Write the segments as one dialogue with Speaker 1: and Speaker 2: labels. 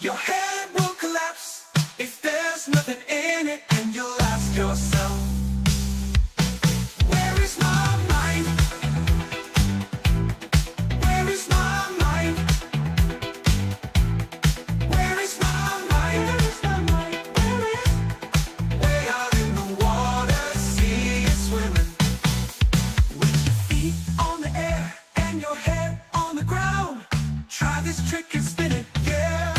Speaker 1: Your head will collapse if there's nothing in it, and you'll ask yourself, where is my mind? Where is my mind? Where is my mind? Where is my mind? Where is? Way out in the water, see it swimming. With your feet on the air and your head on the ground, try this trick and spin it, yeah.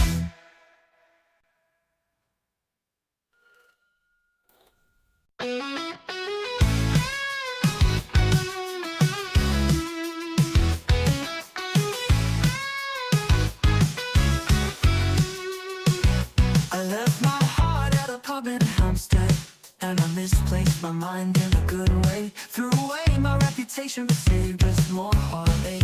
Speaker 1: I left my heart at a pub in Hampstead, and I misplaced my mind in a good way. Threw away my reputation but saved us more heartache.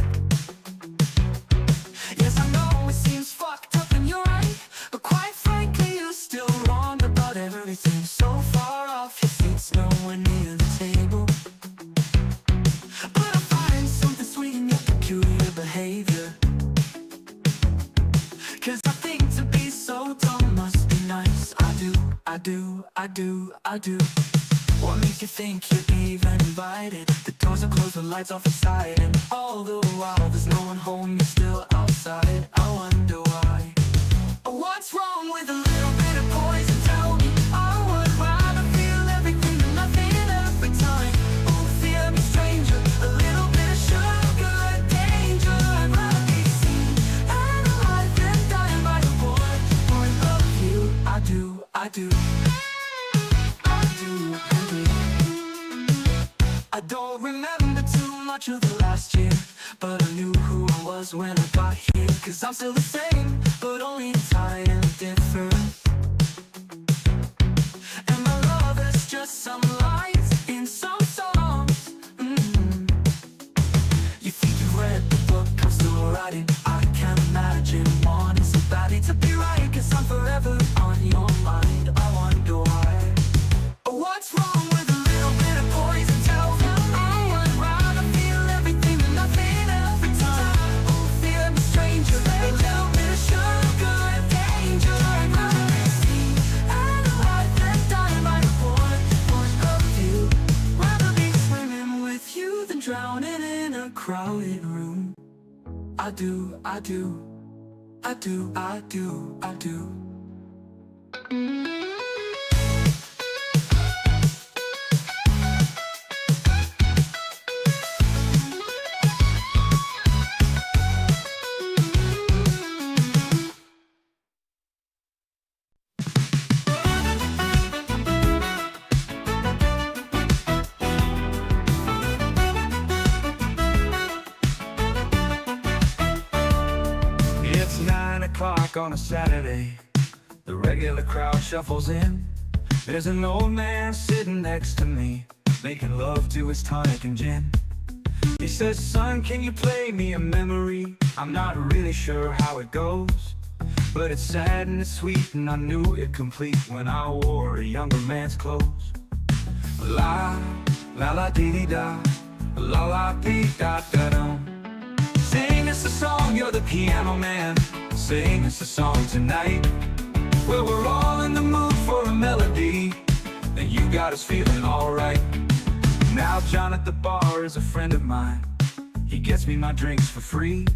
Speaker 1: Yes, I know it seems fucked up and you're right, but quite frankly you're still wrong about everything. So far off your seat's nowhere near the table, but I find something sweet in your peculiar behavior. Cause I think to be so dumb must be nice. I do. What makes you think you're even invited? The doors are closed, the lights off inside, and all the while there's no one home, you're still outside. I wonder why. What's wrong with a little bit of poison? Tell me. I would rather feel everything than nothing every time. Oh, fear me, stranger. A little bit of sugar, danger. I'd rather be seen and alive than dying by the point of you. I do. I don't remember too much of the last year, but I knew who I was when I got here. Cause I'm still the same, but only entirely different. And my love is just some lines in some songs. You think you've read the book I'm still writing? I can't imagine wanting so badly to be right, cause I'm forever on your mind. I wonder why. What's wrong with a little bit of poison? Tell me. I would rather feel everything than nothing every time. Oh, fear me, stranger. A little bit of sugar and danger. I'd rather be seen and alive than dying by the point of view. Rather be swimming with you than drowning in a crowded room. I do. It's 9 o'clock on a Saturday. The regular crowd shuffles in. There's an old man sitting next to me, making love to his tonic and gin. He says, son, can you play me a memory? I'm not really sure how it goes, but it's sad and it's sweet, and I knew it complete when I wore a younger man's clothes. La, la la dee dee da, la la dee da da dum. Sing us a song, you're the piano man. Sing us a song tonight. Well, we're all in the mood for a melody, and you got us feeling alright. Now John at the bar is a friend of mine. He gets me my drinks for free,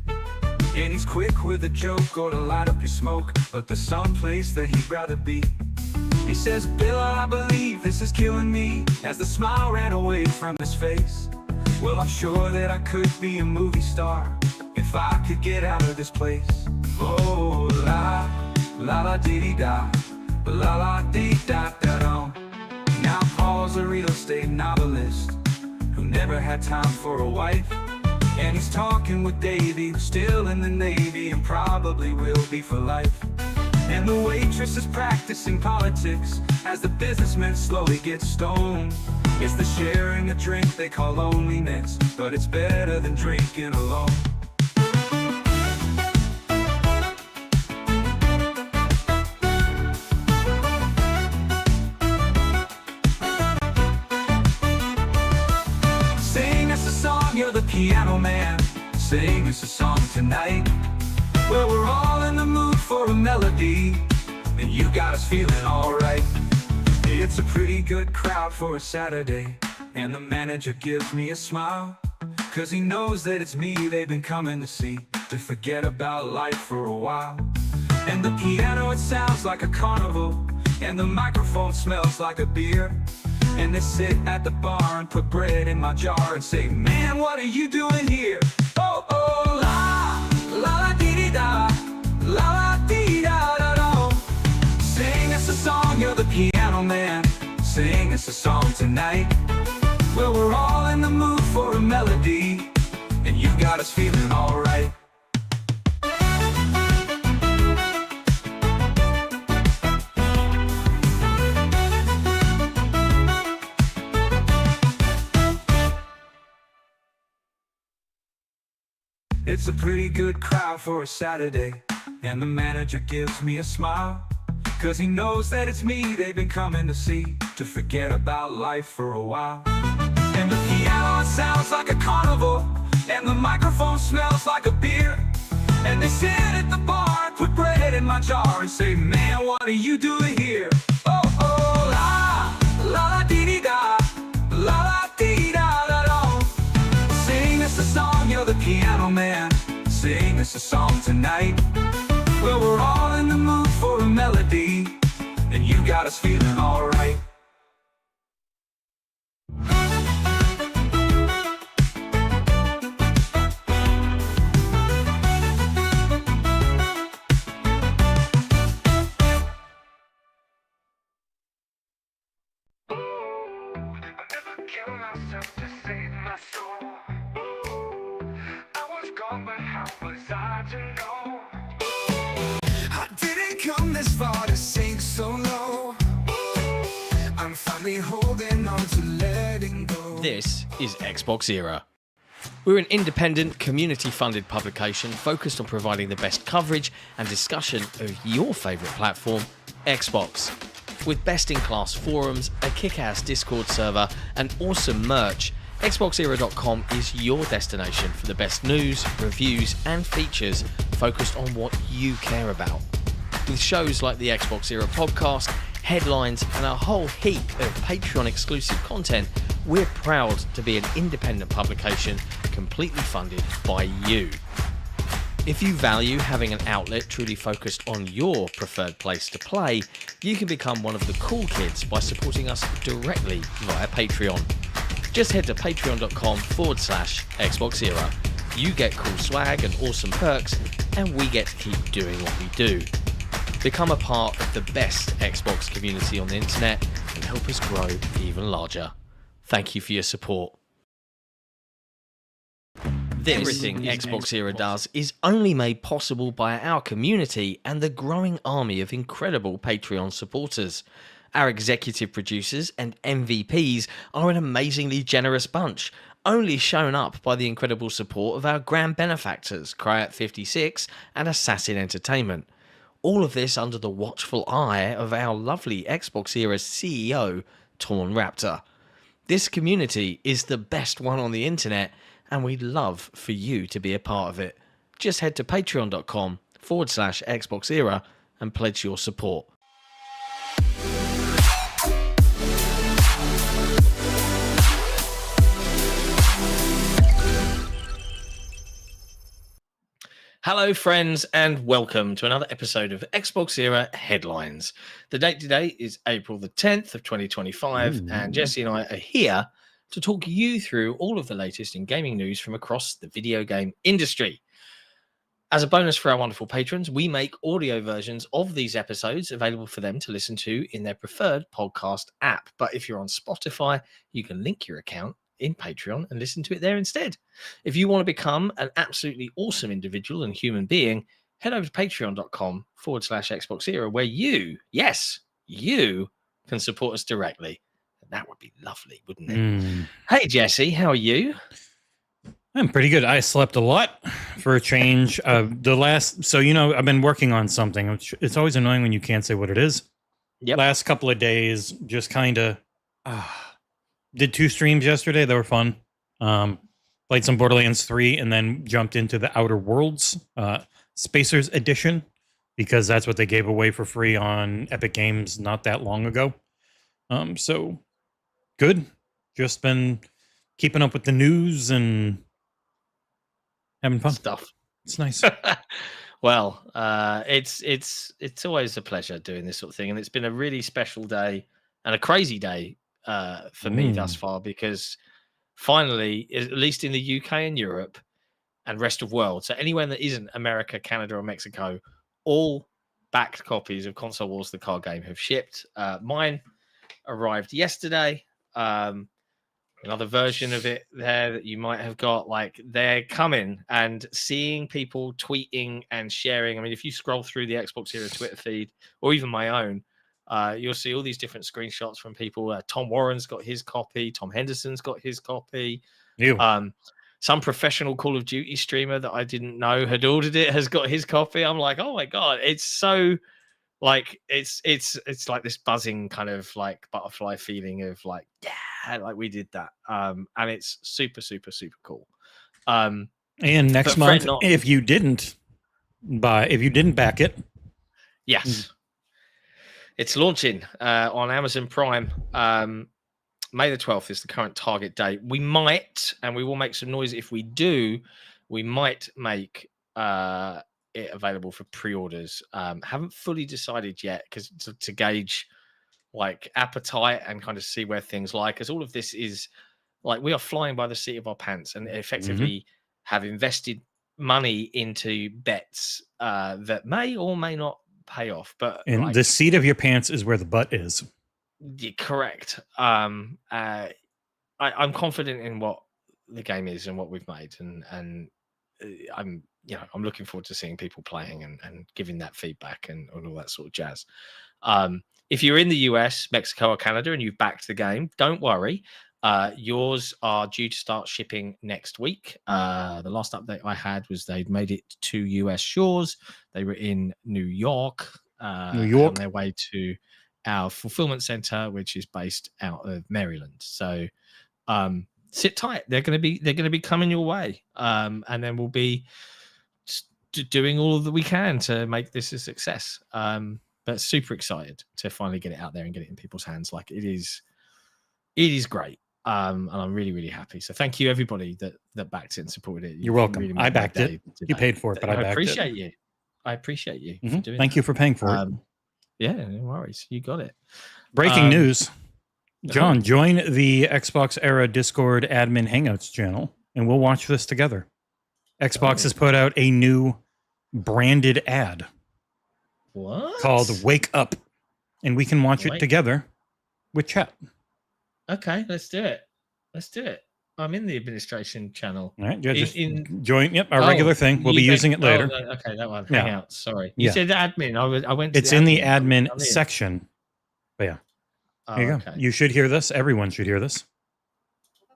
Speaker 1: and he's quick with a joke or to light up your smoke, but there's some place that he'd rather be. He says, Bill, I believe this is killing me, as the smile ran away from his face. Well, I'm sure that I could be a movie star if I could get out of this place. Oh, la, la la dee dee da, la la dee da da dum. Now Paul's a real estate novelist who never had time for a wife, and he's talking with Davey, who's still in the Navy and probably will be for life. And the waitress is practicing politics as the businessman slowly gets stoned. It's the sharing a drink they call loneliness, but it's better than drinking alone. You're the piano man. Sing us a song tonight. Well, we're all in the mood for for a melody, then you got us feeling alright. It's a pretty good crowd for a Saturday, and the manager gives me a smile, 'cause he knows that it's me they've been coming to see, to forget about life for a while. And the piano, it sounds like a carnival, and the microphone smells like a beer. And they sit at the bar and put bread in my jar and say, man, what are you doing here? Oh, oh, la, la, la, dee, da, la, la, dee, da, da, da. Sing us a song, you're the piano man. Sing us a song tonight. Well, we're all in the mood for a melody, and you got us feeling alright. It's a pretty good crowd for a Saturday, and the manager gives me a smile, 'cause he knows that it's me they've been coming to see, to forget about life for a while. And the piano, it sounds like a carnival, and the microphone smells like a beer. And they sit at the bar and put bread in my jar and say, man, what are you doing here? Oh, oh, la, la, la, dee, dee, da, la, la, dee, da, da, da. Sing us a song, you're the piano man. Sing us a song tonight. Well, we're all in the mood for a melody, and you got us feeling alright.
Speaker 2: Kill myself to save my soul. I was gone, but how was I to know? I didn't come this far to sink so low. I'm finally holding on to letting go.
Speaker 3: This is XboxEra. We're an independent, community-funded publication focused on providing the best coverage and discussion of your favourite platform, Xbox. With best-in-class forums, a kick-ass Discord server, and awesome merch, XboxEra.com is your destination for the best news, reviews, and features focused on what you care about. With shows like the XboxEra podcast, headlines, and a whole heap of Patreon-exclusive content, we're proud to be an independent publication completely funded by you. If you value having an outlet truly focused on your preferred place to play, you can become one of the cool kids by supporting us directly via Patreon. Just head to patreon.com/XboxEra. You get cool swag and awesome perks, and we get to keep doing what we do. Become a part of the best Xbox community on the internet and help us grow even larger. Thank you for your support. Everything XboxEra does is only made possible by our community and the growing army of incredible Patreon supporters. Our executive producers and MVPs are an amazingly generous bunch, only shown up by the incredible support of our grand benefactors, Cryat56 and Assassin Entertainment. All of this under the watchful eye of our lovely XboxEra CEO, Torn Raptor. This community is the best one on the internet, and we'd love for you to be a part of it. Just head to patreon.com/XboxEra and pledge your support. Hello friends, and welcome to another episode of XboxEra Headlines. The date today is April the 10th of 2025, and Jesse and I are here to talk you through all of the latest in gaming news from across the video game industry. As a bonus for our wonderful patrons, we make audio versions of these episodes available for them to listen to in their preferred podcast app. But if you're on Spotify, you can link your account in Patreon and listen to it there instead. If you want to become an absolutely awesome individual and human being, head over to patreon.com/XboxEra, where you, yes, you can support us directly. That would be lovely, wouldn't it? Hey, Jesse, how are you?
Speaker 4: I'm pretty good. I slept a lot for a change. I've been working on something. It's always annoying when you can't say what it is.
Speaker 3: Yep.
Speaker 4: Last couple of days, just kind of did 2 streams yesterday. They were fun. Played some Borderlands 3 and then jumped into the Outer Worlds Spacers Edition. because that's what they gave away for free on Epic Games not that long ago. So good. Just been keeping up with the news and having fun.
Speaker 3: Stuff.
Speaker 4: It's nice.
Speaker 3: Well, it's always a pleasure doing this sort of thing, and it's been a really special day and a crazy day for me thus far, because finally, at least in the UK and Europe and rest of world, so anywhere that isn't America, Canada, or Mexico, all backed copies of Console Wars, the card game, have shipped. Mine arrived yesterday. Another version of it there that you might have got, like, they're coming, and seeing people tweeting and sharing. I mean, if you scroll through the XboxEra Twitter feed, or even my own, you'll see all these different screenshots from people. Tom Warren's got his copy. Tom Henderson's got his copy. Some professional Call of Duty streamer that I didn't know had ordered it has got his copy. I'm like, oh my God, it's so, like, it's like this buzzing kind of like butterfly feeling of like, yeah, like we did that. And it's super, super, super cool.
Speaker 4: And next month, if you didn't back it,
Speaker 3: yes, it's launching on Amazon Prime. May the 12th is the current target date. We might, and we will make some noise if we do, we might make it available for pre-orders. Haven't fully decided yet, because to gauge like appetite and kind of see where things lie, because all of this is like, we are flying by the seat of our pants, and effectively have invested money into bets that may or may not pay off. But
Speaker 4: and the seat of your pants is where the butt is.
Speaker 3: Yeah, correct. I'm confident in what the game is and what we've made, and I'm looking forward to seeing people playing and giving that feedback and all that sort of jazz. If you're in the US, Mexico, or Canada and you've backed the game, don't worry. Yours are due to start shipping next week. The last update I had was they'd made it to US shores. They were in New York. On their way to our fulfillment center, which is based out of Maryland. So sit tight. They're going to be coming your way. And then we'll be doing all that we can to make this a success. But super excited to finally get it out there and get it in people's hands. Like, it is great. And I'm really, really happy. So thank you everybody that backed it and supported it.
Speaker 4: You're welcome. Really, I backed it. You paid for it, but I backed
Speaker 3: it. I appreciate you for doing
Speaker 4: Thank you for paying for it.
Speaker 3: Yeah, no worries. You got it.
Speaker 4: Breaking news. John, join the XboxEra Discord admin Hangouts channel, and we'll watch this together. Xbox has put out a new branded ad.
Speaker 3: What?
Speaker 4: Called Wake Up, and we can watch it together with chat.
Speaker 3: Okay, let's do it. I'm in the administration channel.
Speaker 4: All right, just join. Yep, our regular thing. We'll be using it later.
Speaker 3: Okay, that one. Hangouts. Sorry, you said admin. I went.
Speaker 4: It's in the admin section. But yeah, here you go.
Speaker 3: Okay.
Speaker 4: You should hear this. Everyone should hear this.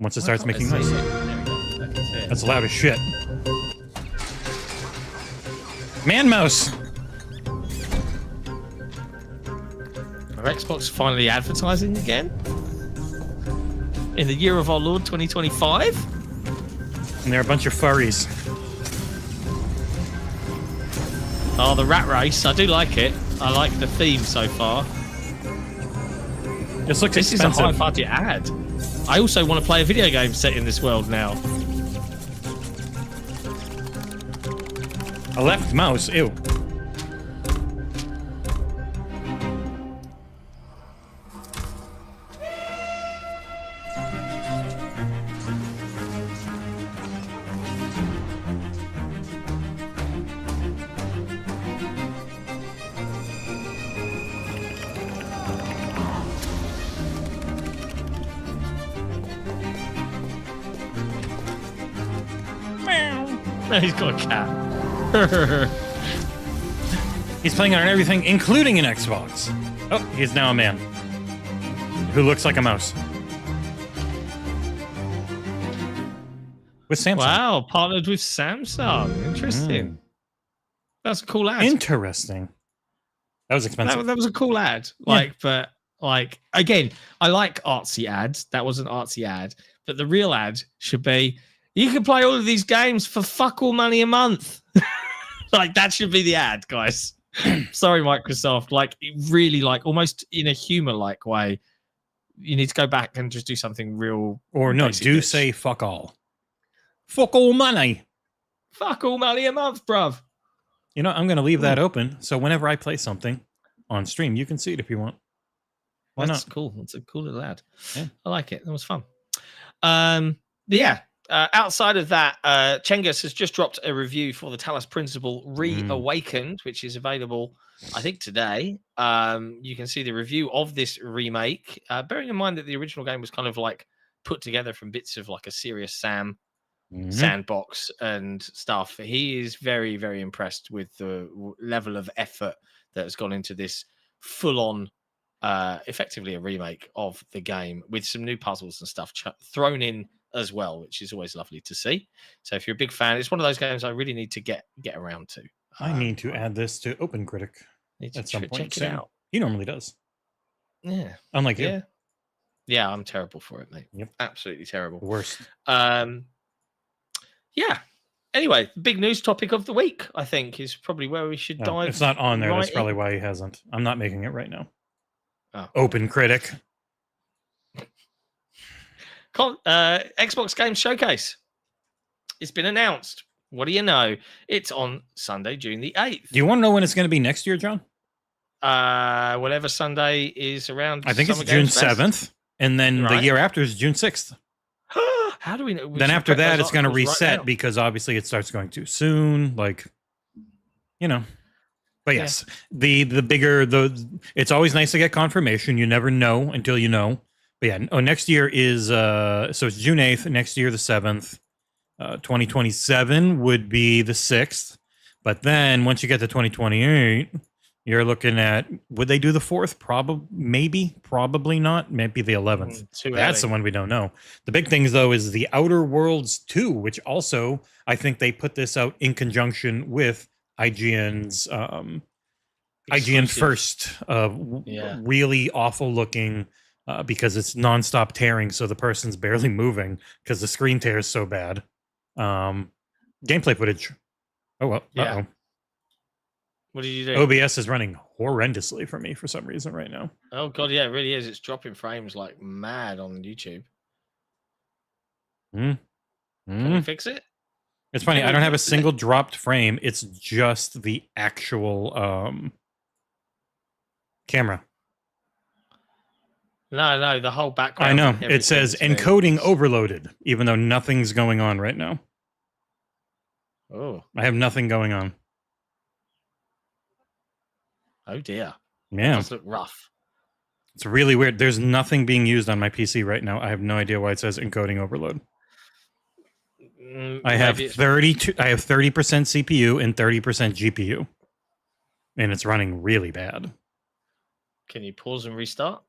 Speaker 4: Once it starts making noise. That's loud as shit. Man mouse.
Speaker 3: Are Xbox finally advertising again? In the year of our Lord 2025?
Speaker 4: And they're a bunch of furries.
Speaker 3: Oh, the rat race. I do like it. I like the theme so far.
Speaker 4: This looks expensive.
Speaker 3: This is a high budget ad. I also want to play a video game set in this world now.
Speaker 4: A left mouse. Ew.
Speaker 3: He's got a cat.
Speaker 4: He's playing on everything, including an Xbox. Oh, he's now a man who looks like a mouse. With Samsung.
Speaker 3: Wow, partnered with Samsung. Interesting. That's a cool ad.
Speaker 4: Interesting. That was expensive.
Speaker 3: That was a cool ad. But again, I like artsy ads. That was an artsy ad. But the real ad should be, you can play all of these games for fuck all money a month. Like, that should be the ad, guys. Sorry, Microsoft. Like, really, like, almost in a humor-like way, you need to go back and just do something real.
Speaker 4: Or no,
Speaker 3: basic
Speaker 4: do
Speaker 3: bitch.
Speaker 4: say fuck all. Fuck all money.
Speaker 3: Fuck all money a month, bruv.
Speaker 4: You know, I'm going to leave that open. So whenever I play something on stream, you can see it if you want. Why
Speaker 3: That's
Speaker 4: not?
Speaker 3: cool. That's a cool little ad.
Speaker 4: Yeah.
Speaker 3: I like it. That was fun. Yeah. Outside of that, Chengus has just dropped a review for the Talos Principle Reawakened, which is available, I think, today. You can see the review of this remake, bearing in mind that the original game was kind of like put together from bits of like a Serious Sam sandbox and stuff. He is very, very impressed with the level of effort that has gone into this full-on, effectively a remake of the game with some new puzzles and stuff thrown in as well, which is always lovely to see. So if you're a big fan, it's one of those games I really need to get around to.
Speaker 4: I need to add this to OpenCritic at some point
Speaker 3: check
Speaker 4: soon.
Speaker 3: it out.
Speaker 4: He normally does.
Speaker 3: Yeah.
Speaker 4: Unlike you.
Speaker 3: Yeah, I'm terrible for it, mate.
Speaker 4: Yep.
Speaker 3: Absolutely terrible.
Speaker 4: Worst.
Speaker 3: Yeah. Anyway, big news topic of the week, I think, is probably where we should dive.
Speaker 4: It's not on there.
Speaker 3: Right
Speaker 4: That's probably why he hasn't. I'm not making it right now.
Speaker 3: Oh.
Speaker 4: OpenCritic.
Speaker 3: Xbox Games Showcase. It's been announced. What do you know? It's on Sunday, June the 8th.
Speaker 4: Do you want to know when it's going to be next year, John?
Speaker 3: Whatever Sunday is around.
Speaker 4: I think it's June 7th. And then the year after is June 6th.
Speaker 3: How do we know?
Speaker 4: Then after that, it's going to reset because obviously it starts going too soon. Like, you know. But yes, the bigger, it's always nice to get confirmation. You never know until you know. But yeah, next year is, so it's June 8th, next year the 7th. 2027 would be the 6th. But then once you get to 2028, you're looking at, would they do the 4th? Probably not. Maybe the 11th. That's the one we don't know. The big things, though, is the Outer Worlds 2, which also, I think they put this out in conjunction with IGN's IGN First, really awful looking because it's nonstop tearing, so the person's barely moving because the screen tears so bad. Gameplay footage. Oh well.
Speaker 3: Yeah. Uh-oh. What did you do?
Speaker 4: OBS is running horrendously for me for some reason right now.
Speaker 3: Oh god, yeah, it really is. It's dropping frames like mad on YouTube. Can we fix it?
Speaker 4: It's funny. I don't have a single dropped frame. It's just the actual camera.
Speaker 3: No, the whole background.
Speaker 4: I know. It says encoding overloaded, even though nothing's going on right now.
Speaker 3: Oh.
Speaker 4: I have nothing going on.
Speaker 3: Oh dear.
Speaker 4: Yeah.
Speaker 3: It does look rough.
Speaker 4: It's really weird. There's nothing being used on my PC right now. I have no idea why it says encoding overload. I have 30% CPU and 30% GPU. And it's running really bad.
Speaker 3: Can you pause and restart?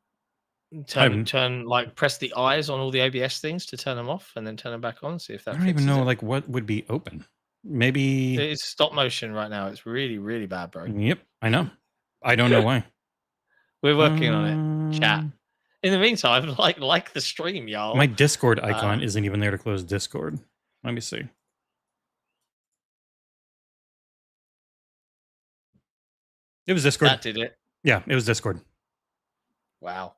Speaker 3: Turn like press the eyes on all the OBS things to turn them off and then turn them back on. See if that.
Speaker 4: I don't even know like what would be open. Maybe
Speaker 3: it's stop motion right now. It's really, really bad, bro.
Speaker 4: Yep, I know. I don't know why.
Speaker 3: We're working on it. Chat. In the meantime, like the stream, y'all.
Speaker 4: My Discord icon isn't even there to close Discord. Let me see. It was Discord.
Speaker 3: That did it.
Speaker 4: Yeah, it was Discord.
Speaker 3: Wow.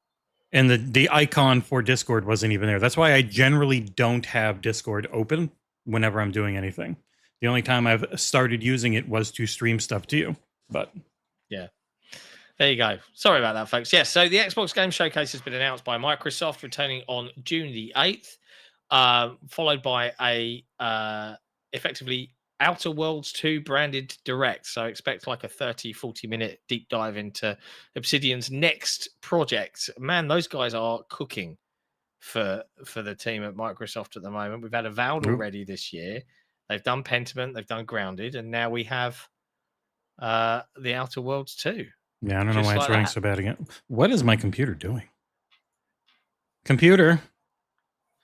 Speaker 4: And the icon for Discord wasn't even there. That's why I generally don't have Discord open whenever I'm doing anything. The only time I've started using it was to stream stuff to you. But
Speaker 3: yeah. There you go. Sorry about that, folks. Yes, so the Xbox Game Showcase has been announced by Microsoft, returning on June the 8th, followed by a effectively Outer Worlds 2 branded direct. So expect like a 30-40 minute deep dive into Obsidian's next project. Man, those guys are cooking for the team at Microsoft at the moment. We've had Avowed already this year. They've done Pentiment, they've done Grounded, and now we have the Outer Worlds 2.
Speaker 4: Yeah, I don't know why it's running so bad again. What is my computer doing? Computer,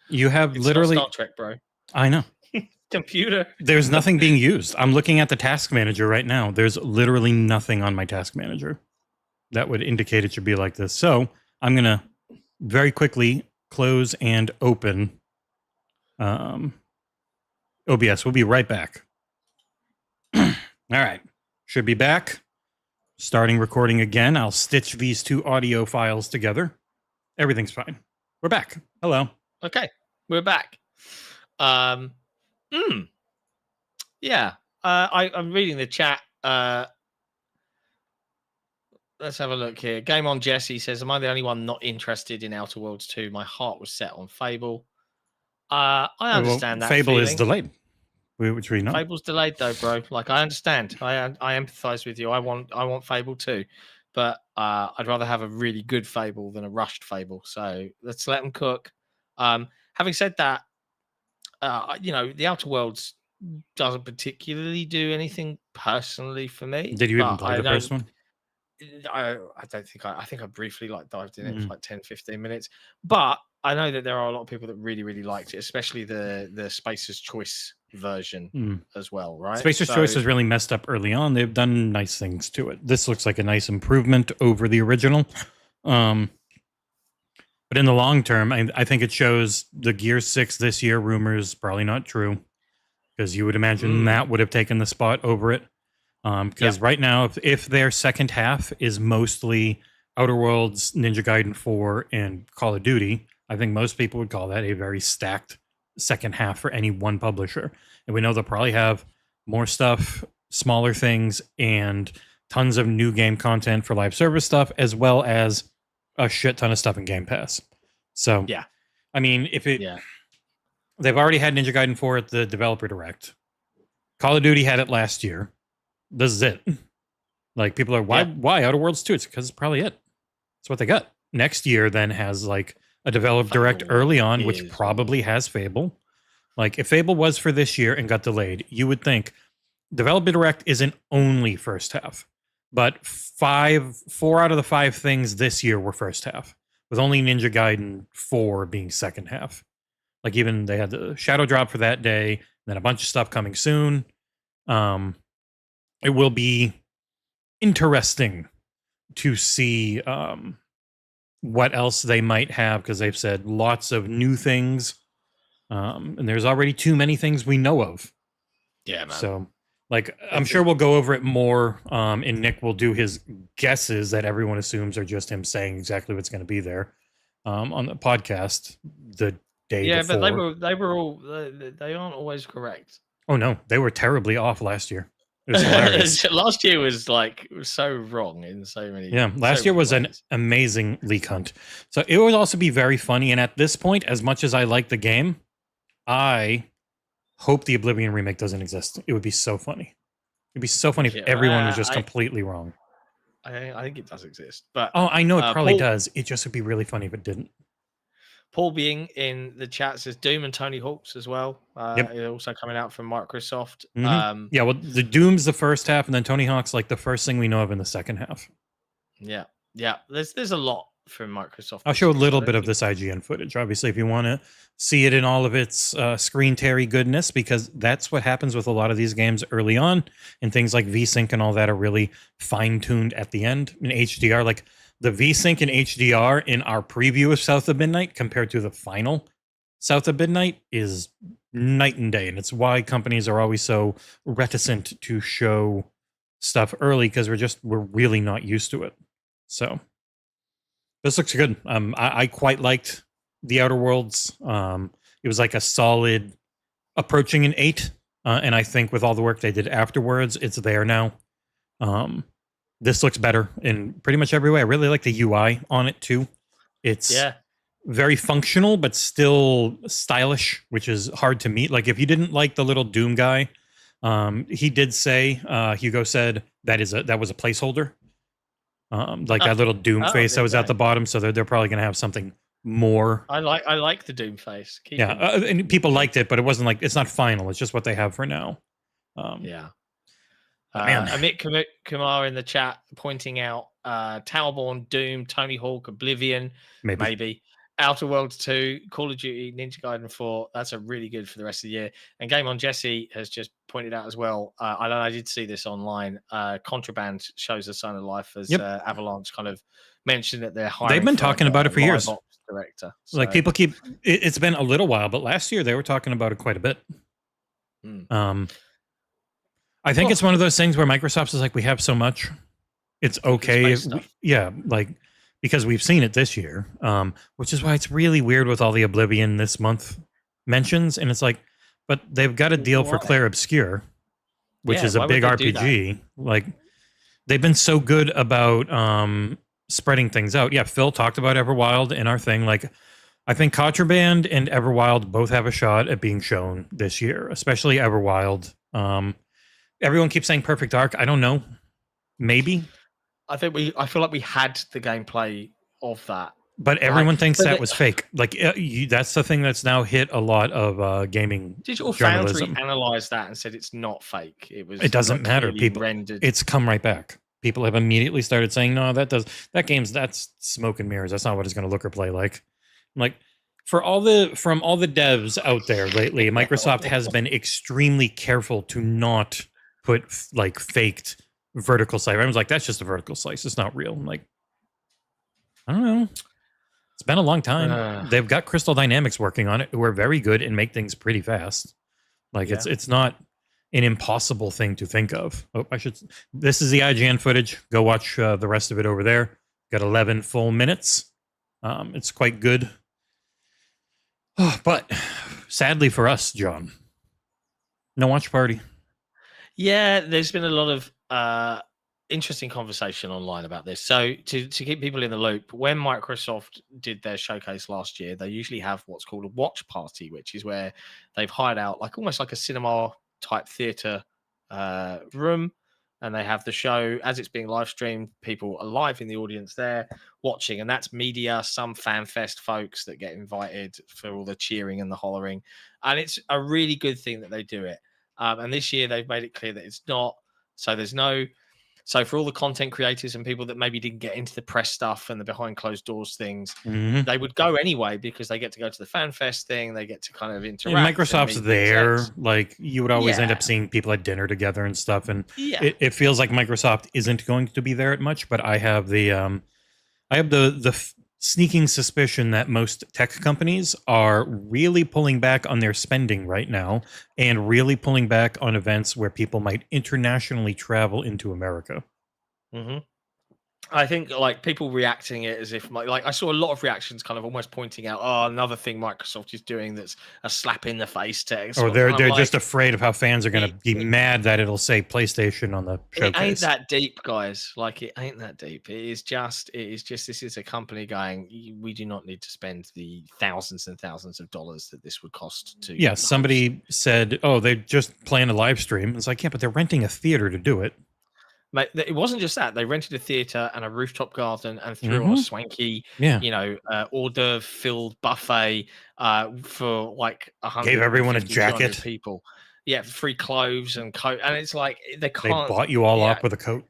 Speaker 4: you have literally
Speaker 3: Star Trek, bro.
Speaker 4: I know.
Speaker 3: Computer.
Speaker 4: There's nothing being used. I'm looking at the task manager right now. There's literally nothing on my task manager that would indicate it should be like this. So I'm going to very quickly close and open OBS. We'll be right back. All right. Should be back. Starting recording again. I'll stitch these two audio files together. Everything's fine. We're back. Hello.
Speaker 3: Okay, we're back. Yeah. I'm reading the chat. Let's have a look here. Game on Jesse says, "Am I the only one not interested in Outer Worlds 2? My heart was set on Fable." I understand that.
Speaker 4: Fable
Speaker 3: feeling.
Speaker 4: is delayed. Which we know.
Speaker 3: Fable's delayed though, bro. Like I understand. I empathize with you. I want Fable too, but I'd rather have a really good Fable than a rushed Fable. So let's let them cook. Having said that, the Outer Worlds doesn't particularly do anything personally for me.
Speaker 4: Did you even play the first one?
Speaker 3: I don't think I think I briefly dived in it for 10, 15 minutes. But I know that there are a lot of people that really, really liked it, especially the Spacer's Choice version as well, right?
Speaker 4: Spacer's Choice is really messed up early on. They've done nice things to it. This looks like a nice improvement over the original. But in the long term, I think it shows the Gears 6 this year rumors probably not true, because you would imagine that would have taken the spot over it. Because right now, if their second half is mostly Outer Worlds, Ninja Gaiden 4, and Call of Duty, I think most people would call that a very stacked second half for any one publisher. And we know they'll probably have more stuff, smaller things, and tons of new game content for live service stuff, as well as a shit ton of stuff in Game Pass. So, I mean, they've already had Ninja Gaiden 4 at the Developer Direct. Call of Duty had it last year. This is it. Like, people are, why Outer Worlds 2? It's because it's probably it. That's what they got. Next year then has like a Developer Direct early on, which probably has Fable. Like, if Fable was for this year and got delayed, you would think Developer Direct isn't only first half, but 4 out of the 5 things this year were first half, with only Ninja Gaiden 4 being second half. Like, even they had the Shadow Drop for that day, then a bunch of stuff coming soon. It will be interesting to see what else they might have, because they've said lots of new things. And there's already too many things we know of.
Speaker 3: Yeah, man.
Speaker 4: So, like, I'm sure we'll go over it more, and Nick will do his guesses that everyone assumes are just him saying exactly what's going to be there on the podcast the day before.
Speaker 3: But they aren't always correct.
Speaker 4: Oh, no. They were terribly off last year. It was hilarious.
Speaker 3: Last year was so wrong in so many.
Speaker 4: Yeah, last year was an amazing leak hunt. So it would also be very funny. And at this point, as much as I like the game, I hope the Oblivion remake doesn't exist. It would be so funny. It'd be so funny if everyone was just completely wrong.
Speaker 3: I think it does exist, but
Speaker 4: I know it probably does. It just would be really funny if it didn't.
Speaker 3: Paul Being in the chat says Doom and Tony Hawk's as well. Also coming out from Microsoft.
Speaker 4: Well, the Doom's the first half, and then Tony Hawk's like the first thing we know of in the second half.
Speaker 3: Yeah. There's a lot from Microsoft.
Speaker 4: I'll show a little bit of this IGN footage, obviously, if you want to see it in all of its screen Terry goodness, because that's what happens with a lot of these games early on, and things like VSync and all that are really fine-tuned at the end in HDR. Like, the VSync and HDR in our preview of South of Midnight compared to the final South of Midnight is night and day. And it's why companies are always so reticent to show stuff early, because we're really not used to it. So this looks good. I quite liked the Outer Worlds. It was like a solid approaching an 8. And I think with all the work they did afterwards, it's there now. This looks better in pretty much every way. I really like the UI on it too. It's very functional, but still stylish, which is hard to meet. Like, if you didn't like the little Doom guy, he did say, Hugo said that was a placeholder. That little Doom face that was at the bottom. So they're probably going to have something more.
Speaker 3: I like the Doom face.
Speaker 4: And people liked it, but it wasn't it's not final. It's just what they have for now.
Speaker 3: Amit Kumar in the chat pointing out Towerborn, Doom, Tony Hawk, Oblivion, maybe Outer Worlds 2, Call of Duty, Ninja Gaiden 4. That's a really good for the rest of the year. And Game on Jesse has just pointed out as well. I did see this online. Contraband shows a sign of life as Avalanche kind of mentioned that they're hiring.
Speaker 4: They've been talking about it for years.
Speaker 3: Director.
Speaker 4: So. Like, people keep. It's been a little while, but last year they were talking about it quite a bit. I think it's one of those things where Microsoft is like, we have so much, it's okay.
Speaker 3: space stuff.
Speaker 4: Yeah, like because we've seen it this year, which is why it's really weird with all the Oblivion this month mentions, and it's like, but they've got a deal for
Speaker 3: Why?
Speaker 4: Claire Obscure, which
Speaker 3: Yeah,
Speaker 4: is a
Speaker 3: why would
Speaker 4: big
Speaker 3: they do that?
Speaker 4: RPG. Like they've been so good about spreading things out. Yeah, Phil talked about Everwild in our thing. Like I think Contraband and Everwild both have a shot at being shown this year, especially Everwild. Everyone keeps saying Perfect Dark. I don't know. Maybe.
Speaker 3: I feel like we had the gameplay of that.
Speaker 4: But everyone thinks
Speaker 3: but
Speaker 4: that
Speaker 3: the-
Speaker 4: was fake. Like that's the thing that's now hit a lot of gaming
Speaker 3: Digital
Speaker 4: journalism.
Speaker 3: Foundry analyzed that and said it's not fake.
Speaker 4: It doesn't matter.
Speaker 3: clearly
Speaker 4: People,
Speaker 3: rendered.
Speaker 4: it's come right back. People have immediately started saying, "No, that's smoke and mirrors. That's not what it's going to look or play like." Like from all the devs out there lately, Microsoft has been extremely careful to not put like faked vertical slice. Everyone's like, "That's just a vertical slice. It's not real." I'm like, I don't know. It's been a long time. They've got Crystal Dynamics working on it, who are very good and make things pretty fast. Like it's not an impossible thing to think of. Oh, this is the IGN footage. Go watch the rest of it over there. Got 11 full minutes. It's quite good. But sadly for us, John, no watch party.
Speaker 3: Yeah, there's been a lot of interesting conversation online about this. So to keep people in the loop, when Microsoft did their showcase last year, they usually have what's called a watch party, which is where they've hired out like almost like a cinema type theater room, and they have the show as it's being live streamed. People are live in the audience there watching, and that's media, some fan fest folks that get invited for all the cheering and the hollering, and it's a really good thing that they do it. And this year they've made it clear that it's not. So for all the content creators and people that maybe didn't get into the press stuff and the behind closed doors things, they would go anyway because they get to go to the fan fest thing. They get to kind of interact.
Speaker 4: And Microsoft's there. Like you would always end up seeing people at dinner together and stuff. And it feels like Microsoft isn't going to be there at much. But I have the sneaking suspicion that most tech companies are really pulling back on their spending right now and really pulling back on events where people might internationally travel into America.
Speaker 3: I think like people reacting it as if like I saw a lot of reactions kind of almost pointing out, oh, another thing Microsoft is doing that's a slap in the face to Xbox.
Speaker 4: Or they're just afraid of how fans are going to be mad that it'll say PlayStation on the showcase.
Speaker 3: It ain't that deep, guys. Like it ain't that deep. It is just this is a company going, we do not need to spend the thousands and thousands of dollars that this would cost to.
Speaker 4: Yeah, somebody said, oh, they just plan a live stream. It's like, yeah, but they're renting a theater to do it.
Speaker 3: Mate, it wasn't just that. They rented a theater and a rooftop garden and threw on a swanky, hors d'oeuvre filled buffet for like 100.
Speaker 4: Gave everyone a jacket.
Speaker 3: People, free clothes and coat, and it's like they can't.
Speaker 4: They bought you all up with a coat.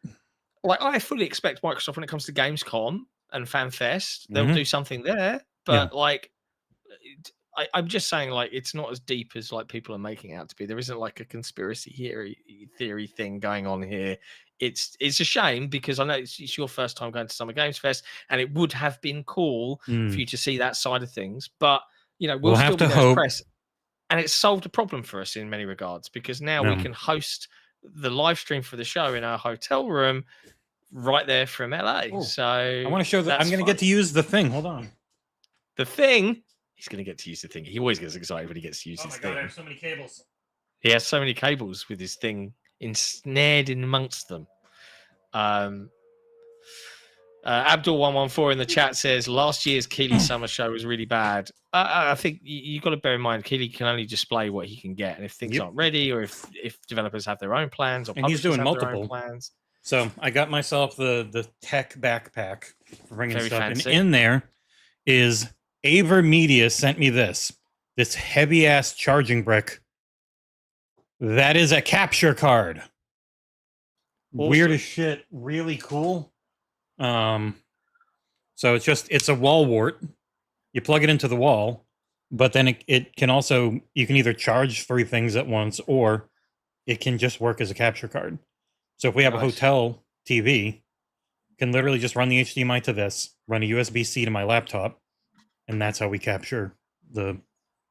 Speaker 3: Like I fully expect Microsoft when it comes to Gamescom and FanFest, they'll do something there. But like, I'm just saying, like, it's not as deep as like people are making it out to be. There isn't like a conspiracy theory thing going on here. It's a shame because I know it's your first time going to Summer Games Fest, and it would have been cool for you to see that side of things. But we'll still
Speaker 4: have to
Speaker 3: be
Speaker 4: hope.
Speaker 3: press, and it's solved a problem for us in many regards because now we can host the live stream for the show in our hotel room right there from LA. Ooh, so
Speaker 4: I want to show that I'm going to get to use the thing. Hold on.
Speaker 3: The thing. He's going to get to use the thing. He always gets excited when he gets to use his thing.
Speaker 4: I have so many cables.
Speaker 3: He has so many cables with his thing ensnared in amongst them. Abdul114 in the chat says last year's Keeley Summer Show was really bad. I think you've got to bear in mind Keeley can only display what he can get, and if things aren't ready, or if developers have their own plans, or
Speaker 4: he's doing multiple
Speaker 3: plans.
Speaker 4: So I got myself the tech backpack for bringing
Speaker 3: Very
Speaker 4: stuff,
Speaker 3: fancy.
Speaker 4: and in there is Aver Media sent me this heavy ass charging brick. That is a capture card. Awesome. Weird as shit. Really cool. So it's a wall wart. You plug it into the wall, but then it can also, you can either charge 3 things at once, or it can just work as a capture card. So if we have a hotel TV, can literally just run the HDMI to this, run a USB-C to my laptop, and that's how we capture the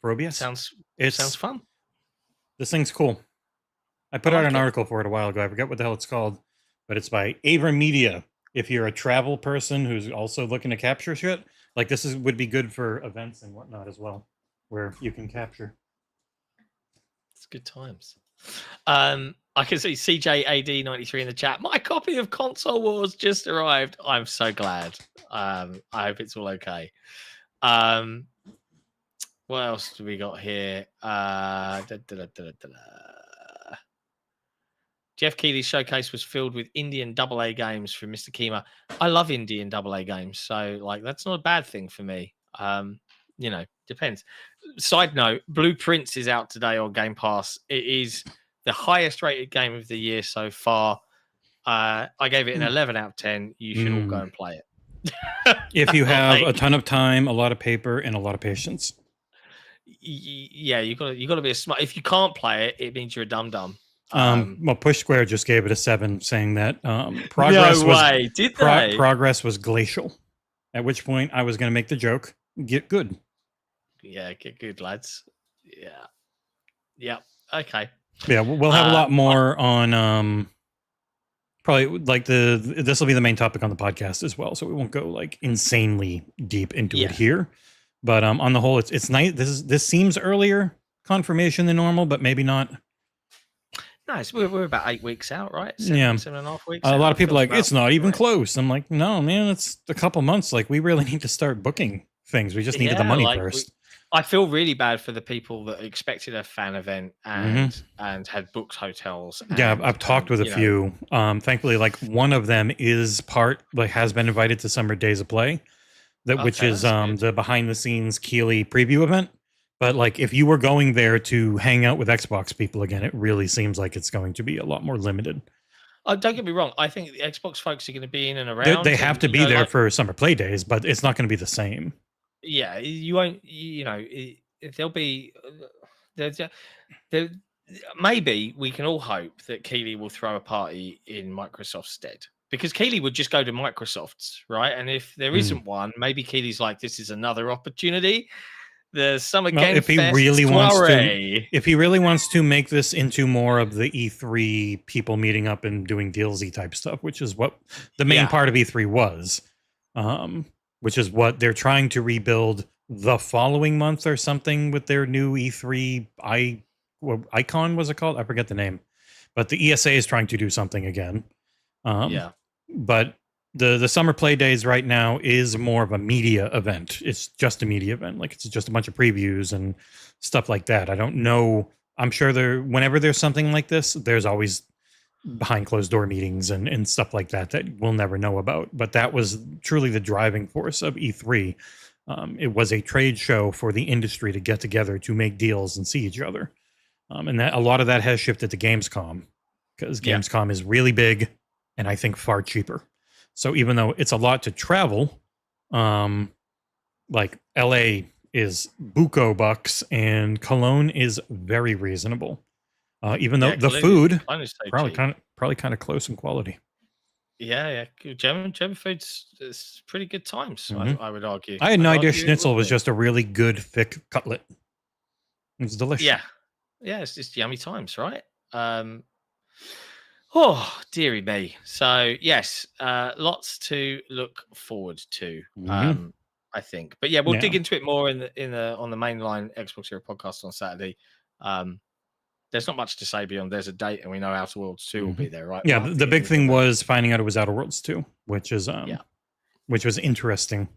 Speaker 4: OBS.
Speaker 3: Sounds fun.
Speaker 4: This thing's cool. I put out an article for it a while ago. I forget what the hell it's called, but it's by Aver Media. if you're a travel person who's also looking to capture shit, like this would be good for events and whatnot as well, where you can capture.
Speaker 3: It's good times. I can see CJAD93 in the chat. My copy of Console Wars just arrived. I'm so glad. I hope it's all okay. What else do we got here? Jeff Keighley's showcase was filled with Indian AA games from Mr. Kima. I love Indian AA games, so like that's not a bad thing for me. Depends. Side note, Blueprints is out today on Game Pass. It is the highest rated game of the year so far. I gave it an 11 out of 10. You should all go and play it.
Speaker 4: If you have a ton of time, a lot of paper, and a lot of patience.
Speaker 3: Yeah, you got to be a smart. If you can't play it, it means you're a dum-dum.
Speaker 4: Well, Push Square just gave it a 7, saying that progress progress was glacial. At which point, I was going to make the joke: "Get good."
Speaker 3: Yeah, get good, lads. Yeah. Okay.
Speaker 4: Yeah, we'll have a lot more on probably like this will be the main topic on the podcast as well, so we won't go like insanely deep into it here. But on the whole, it's nice. This seems earlier confirmation than normal, but maybe not.
Speaker 3: Nice. We're about 8 weeks out, right? 7.5 weeks.
Speaker 4: A lot of people are like, it's not even close. I'm like, no, man, it's a couple months. Like, we really need to start booking things. We just needed the money first.
Speaker 3: I feel really bad for the people that expected a fan event and had booked hotels.
Speaker 4: I've talked with a few. Thankfully, like one of them has been invited to Summer Days of Play, which is the behind the scenes Keighley preview event. But like, if you were going there to hang out with Xbox people again, it really seems like it's going to be a lot more limited.
Speaker 3: Don't get me wrong. I think the Xbox folks are going to be in and around.
Speaker 4: They have to be there for Summer Play Days, but it's not going to be the same.
Speaker 3: Yeah, you won't. There'll be. Maybe we can all hope that Keighley will throw a party in Microsoft's stead, because Keighley would just go to Microsoft's, right? And if there isn't one, maybe Keighley's like, this is another opportunity. The Summer Game
Speaker 4: Fest if he really wants to make this into more of the E3 people meeting up and doing dealsy type stuff, which is what the main part of E3 was, which is what they're trying to rebuild the following month or something with their new E3 icon. Was it called? I forget the name, but the ESA is trying to do something again. But the Summer Play Days right now is more of a media event. It's just a media event. Like, it's just a bunch of previews and stuff like that. I don't know. I'm sure whenever there's something like this, there's always behind closed door meetings and stuff like that we'll never know about. But that was truly the driving force of E3. It was a trade show for the industry to get together to make deals and see each other. And that a lot of that has shifted to Gamescom, because Gamescom is really big and I think far cheaper. So even though it's a lot to travel, like LA is buco bucks and Cologne is very reasonable. Even though the food probably kind of close in quality.
Speaker 3: Yeah. German food's pretty good times. I would argue.
Speaker 4: I had no idea schnitzel was just a really good thick cutlet. It's delicious.
Speaker 3: Yeah, it's just yummy times, right? Oh, dearie me. So yes, lots to look forward to. I think, but we'll dig into it more on the mainline Xbox Era podcast on Saturday. There's not much to say beyond there's a date and we know Outer Worlds 2 will be there, right?
Speaker 4: Yeah, the big thing was finding out it was Outer Worlds 2, which is which was interesting.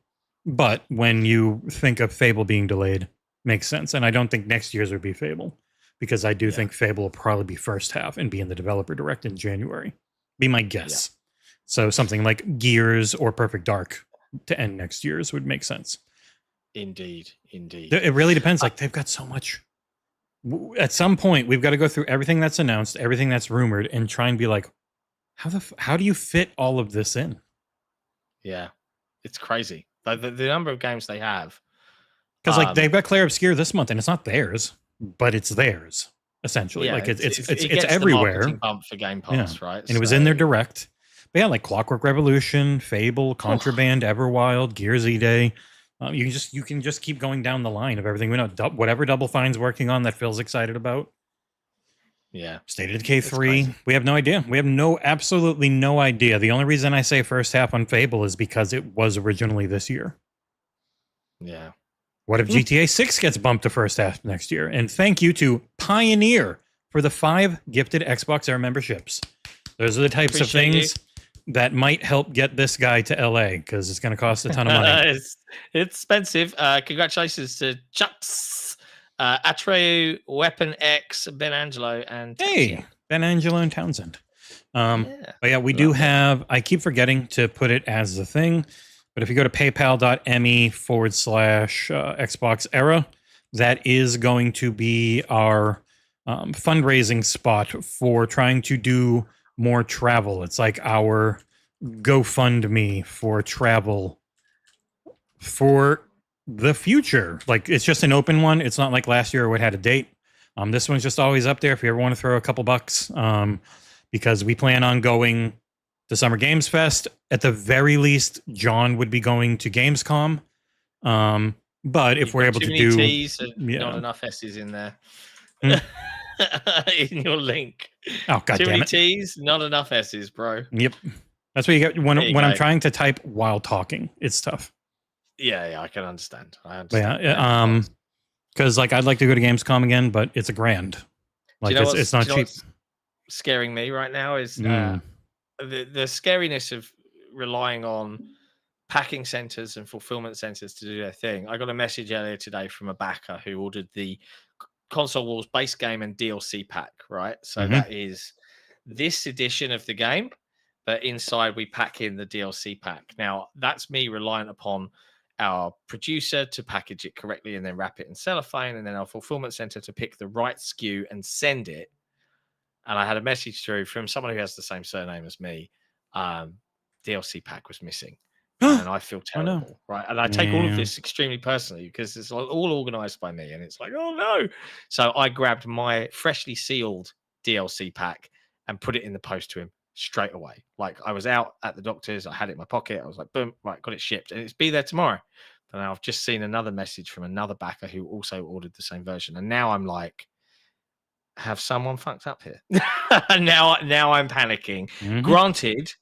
Speaker 4: But when you think of Fable being delayed, makes sense. And I don't think next year's would be Fable, because I do think Fable will probably be first half and be in the developer direct in January. Be my guess. So something like Gears or Perfect Dark to end next year's would make sense. Indeed. It really depends. Like, they've got so much. At some point, we've got to go through everything that's announced, everything that's rumored, and try and be like, how do you fit all of this in? Yeah, it's crazy. The number of games they have. Because like they've got Clair Obscure this month, and it's not theirs, but it's theirs essentially. Like it's everywhere. Bump for Game Pass, right? And it was in their direct. But yeah, like Clockwork Revolution, Fable, Contraband, Everwild, Gears E-Day. You can just keep going down the line of everything we know. Whatever Double Fine's working on that Phil's excited about.
Speaker 3: Yeah.
Speaker 4: State of Decay
Speaker 3: It's
Speaker 4: 3,
Speaker 3: crazy.
Speaker 4: we have no idea. We have absolutely no idea. The only reason I say first half on Fable is because it was originally this year.
Speaker 3: Yeah.
Speaker 4: What if GTA 6 gets bumped to first half next year? And thank you to Pioneer for the 5 gifted Xbox Air memberships. Those are the types of
Speaker 3: Appreciate
Speaker 4: things that might help get this guy to LA because it's going to cost a ton of money.
Speaker 3: It's expensive. Congratulations to Chucks, Atreu, Weapon X, Ben Angelo, and
Speaker 4: Hey, Ben Angelo and Townsend.
Speaker 3: Yeah.
Speaker 4: But yeah, we do have, I keep forgetting to put it as the thing, but if you go to paypal.me/XboxEra, that is going to be our fundraising spot for trying to do more travel. It's like our GoFundMe for travel for the future. Like, it's just an open one. It's not like last year where it had a date. This one's just always up there if you ever want to throw a couple bucks, because we plan on going to Summer Games Fest. At the very least, John would be going to Gamescom. But if we're able to do...
Speaker 3: T's, not enough S's in there. In your link.
Speaker 4: Oh, God
Speaker 3: Too
Speaker 4: damn
Speaker 3: many
Speaker 4: it.
Speaker 3: T's, not enough S's, bro.
Speaker 4: Yep. That's what you get when
Speaker 3: you
Speaker 4: I'm
Speaker 3: go.
Speaker 4: trying to type while talking. It's tough.
Speaker 3: Yeah, I can understand.
Speaker 4: But yeah, because like I'd like to go to Gamescom again, but it's $1,000. Like it's not cheap.
Speaker 3: What's scaring me right now is the scariness of relying on packing centers and fulfillment centers to do their thing. I got a message earlier today from a backer who ordered the Console Wars base game and DLC pack, right? So that is this edition of the game, but inside we pack in the DLC pack. Now, that's me reliant upon our producer to package it correctly and then wrap it in cellophane, and then our fulfillment center to pick the right SKU and send it. And I had a message through from someone who has the same surname as me. DLC pack was missing. And I feel terrible, right? And I take all of this extremely personally because it's all organized by me, and it's like, oh no! So I grabbed my freshly sealed DLC pack and put it in the post to him straight away. Like, I was out at the doctor's, I had it in my pocket, I was like, boom, right, got it shipped, and it's be there tomorrow. But now I've just seen another message from another backer who also ordered the same version, and now I'm like, have someone fucked up here? now I'm panicking. Granted,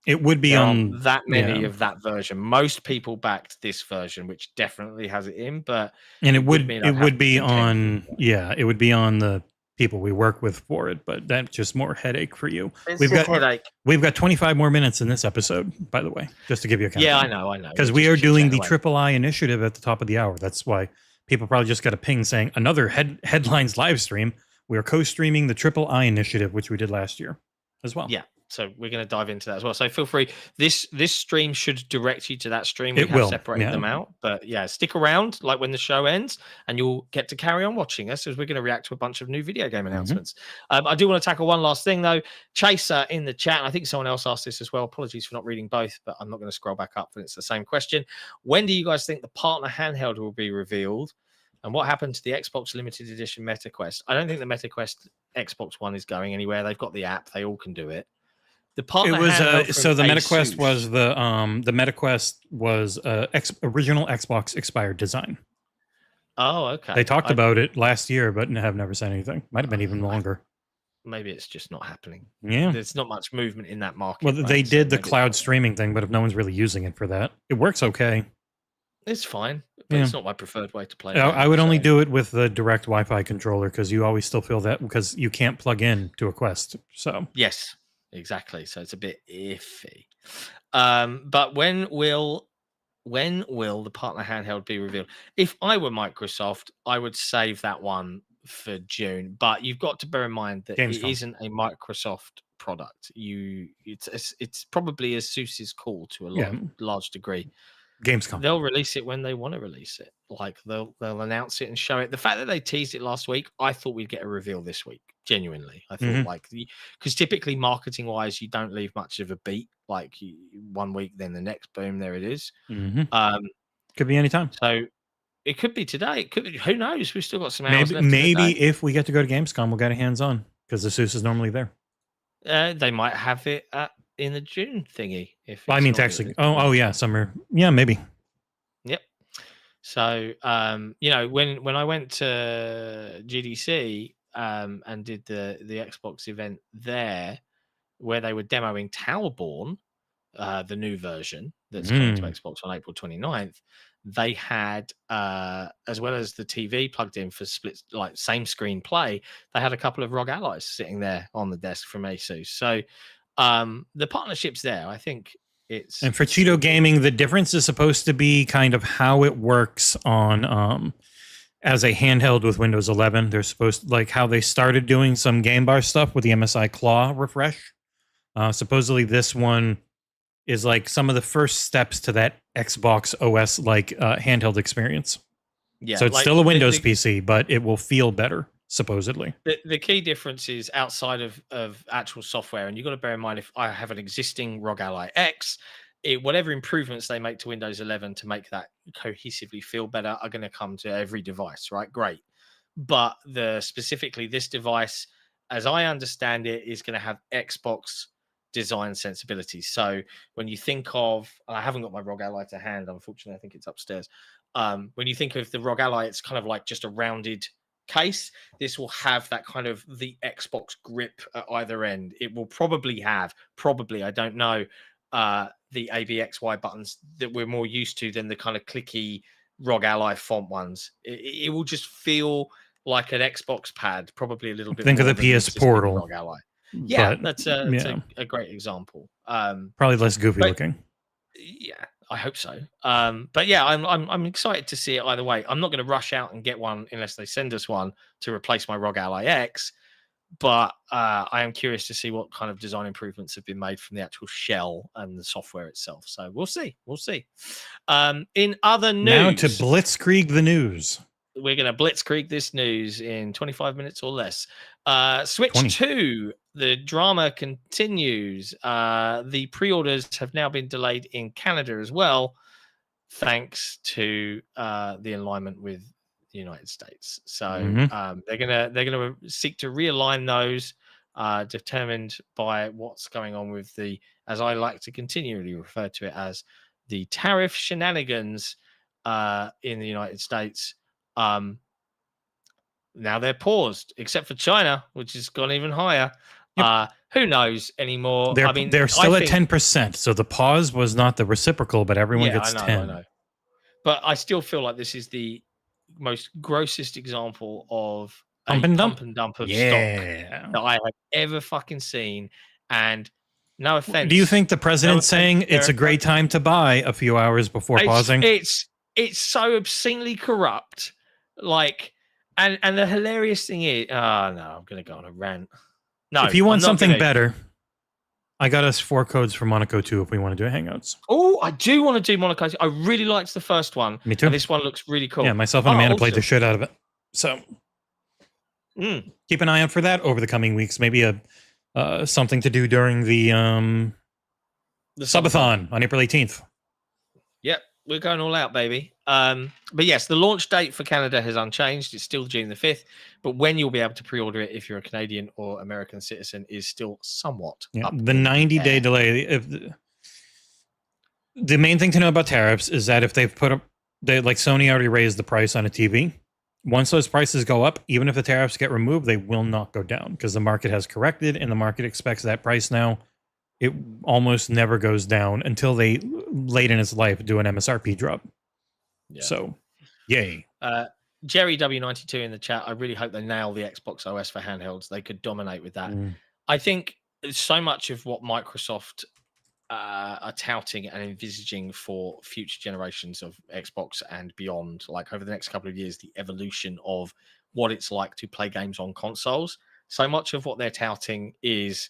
Speaker 4: it would be on
Speaker 3: that many of that version. Most people backed this version, which definitely has it in, but
Speaker 4: it would be on the people we work with for it, but that's just more headache for you. We've got 25 more minutes in this episode, by the way, just to give you a count.
Speaker 3: Yeah, I know.
Speaker 4: Because we are doing the Triple I initiative at the top of the hour. That's why people probably just got a ping saying another headlines live stream. We are co-streaming the Triple I initiative, which we did last year as well.
Speaker 3: Yeah. So we're going to dive into that as well. So feel free. This stream should direct you to that stream.
Speaker 4: It will
Speaker 3: separate them out. But yeah, stick around like when the show ends, and you'll get to carry on watching us as we're going to react to a bunch of new video game announcements. I do want to tackle one last thing though. Chaser in the chat, and I think someone else asked this as well. Apologies for not reading both, but I'm not going to scroll back up, and it's the same question. When do you guys think the partner handheld will be revealed? And what happened to the Xbox limited edition MetaQuest? I don't think the MetaQuest Xbox One is going anywhere. They've got the app. They all can do it. The partner
Speaker 4: so the MetaQuest was the MetaQuest was original Xbox expired design.
Speaker 3: Oh, okay.
Speaker 4: They talked about it last year, but have never said anything. Might have been even longer.
Speaker 3: Maybe it's just not happening.
Speaker 4: Yeah,
Speaker 3: there's not much movement in that market.
Speaker 4: Well, they did the cloud streaming thing, but if no one's really using it for that, it works okay.
Speaker 3: It's fine, but it's not my preferred way to play.
Speaker 4: I would only do it with the direct Wi-Fi controller because you always still feel that because you can't plug in to a Quest. So
Speaker 3: yes. Exactly. So it's a bit iffy. But when will the partner handheld be revealed? If I were Microsoft, I would save that one for June. But you've got to bear in mind that it isn't a Microsoft product. It's probably ASUS's call to a large degree.
Speaker 4: Gamescom.
Speaker 3: They'll release it when they want to release it. Like they'll announce it and show it. The fact that they teased it last week, I thought we'd get a reveal this week. Genuinely, I thought because typically marketing wise, you don't leave much of a beat. Like 1 week, then the next, boom, there it is.
Speaker 4: Could be anytime.
Speaker 3: So it could be today. It could be. Who knows? We've still got some hours left.
Speaker 4: Maybe if we get to go to Gamescom, we'll get a hands on because ASUS is normally there.
Speaker 3: They might have it in the June thingy.
Speaker 4: I mean, to actually. Oh yeah, summer. Yeah, maybe.
Speaker 3: Yep. So when I went to GDC. and did the Xbox event there, where they were demoing Towerborn, the new version that's coming to Xbox on April 29th. They had, as well as the TV plugged in for split, like same screen play, they had a couple of ROG allies sitting there on the desk from Asus. So the partnership's there. I think it's.
Speaker 4: And for Cheeto Gaming, the difference is supposed to be kind of how it works on as a handheld with Windows 11. They're supposed to, like how they started doing some game bar stuff with the MSI Claw refresh. Supposedly this one is like some of the first steps to that Xbox OS like handheld experience. Yeah, so it's like, still a Windows PC, but it will feel better, supposedly.
Speaker 3: The key difference is outside of actual software, and you've got to bear in mind, if I have an existing ROG Ally X, whatever improvements they make to Windows 11 to make that cohesively feel better are going to come to every device, right? Great. But specifically this device, as I understand it, is going to have Xbox design sensibilities. So when you think of, I haven't got my ROG Ally to hand, unfortunately, I think it's upstairs. When you think of the ROG Ally, it's kind of like just a rounded case. This will have that kind of the Xbox grip at either end. It will probably have, I don't know, the AVXY buttons that we're more used to than the kind of clicky ROG Ally font ones. It will just feel like an Xbox pad, probably a little bit.
Speaker 4: Think of the PS Portal.
Speaker 3: ROG Ally. Yeah, that's a great example.
Speaker 4: Probably less goofy looking.
Speaker 3: Yeah, I hope so. But yeah, I'm excited to see it either way. I'm not going to rush out and get one unless they send us one to replace my ROG Ally X. But I am curious to see what kind of design improvements have been made from the actual shell and the software itself. So we'll see. In other news,
Speaker 4: now to blitzkrieg the news.
Speaker 3: We're going to blitzkrieg this news in 25 minutes or less. Switch
Speaker 4: 20.
Speaker 3: 2, the drama continues. The pre-orders have now been delayed in Canada as well, thanks to the alignment with the United States. So they're gonna seek to realign those, determined by what's going on with the, as I like to continually refer to it as, the tariff shenanigans in the United States. Now they're paused, except for China, which has gone even higher. Yep. Who knows anymore?
Speaker 4: I mean, they're still at 10%. So the pause was not the reciprocal, but everyone gets 10.
Speaker 3: I know. But I still feel like this is the most grossest example of a pump and dump of stock that I have ever fucking seen. And no offense.
Speaker 4: Do you think the president's saying it's a great time to buy a few hours before pausing?
Speaker 3: It's so obscenely corrupt. Like, and the hilarious thing is, no, I'm going to go on a rant. No,
Speaker 4: if you want something better, I got us 4 codes for Monaco 2 if we want to do Hangouts.
Speaker 3: Oh, I do want to do Monaco 2. I really liked the first one.
Speaker 4: Me too.
Speaker 3: And this one looks really cool.
Speaker 4: Yeah, myself and Amanda played the shit out of it. So keep an eye out for that over the coming weeks. Maybe something to do during the subathon on April 18th.
Speaker 3: Yep, we're going all out, baby. But yes, the launch date for Canada has unchanged. It's still June the 5th. But when you'll be able to pre-order it if you're a Canadian or American citizen is still somewhat up.
Speaker 4: The 90-day delay. The main thing to know about tariffs is that if they've put up, like Sony already raised the price on a TV. Once those prices go up, even if the tariffs get removed, they will not go down because the market has corrected and the market expects that price now. It almost never goes down until they, late in its life, do an MSRP drop. Yeah. So, yay.
Speaker 3: Jerry W92 in the chat. I really hope they nail the Xbox OS for handhelds. They could dominate with that. I think so much of what Microsoft are touting and envisaging for future generations of Xbox and beyond, like over the next couple of years, the evolution of what it's like to play games on consoles. So much of what they're touting is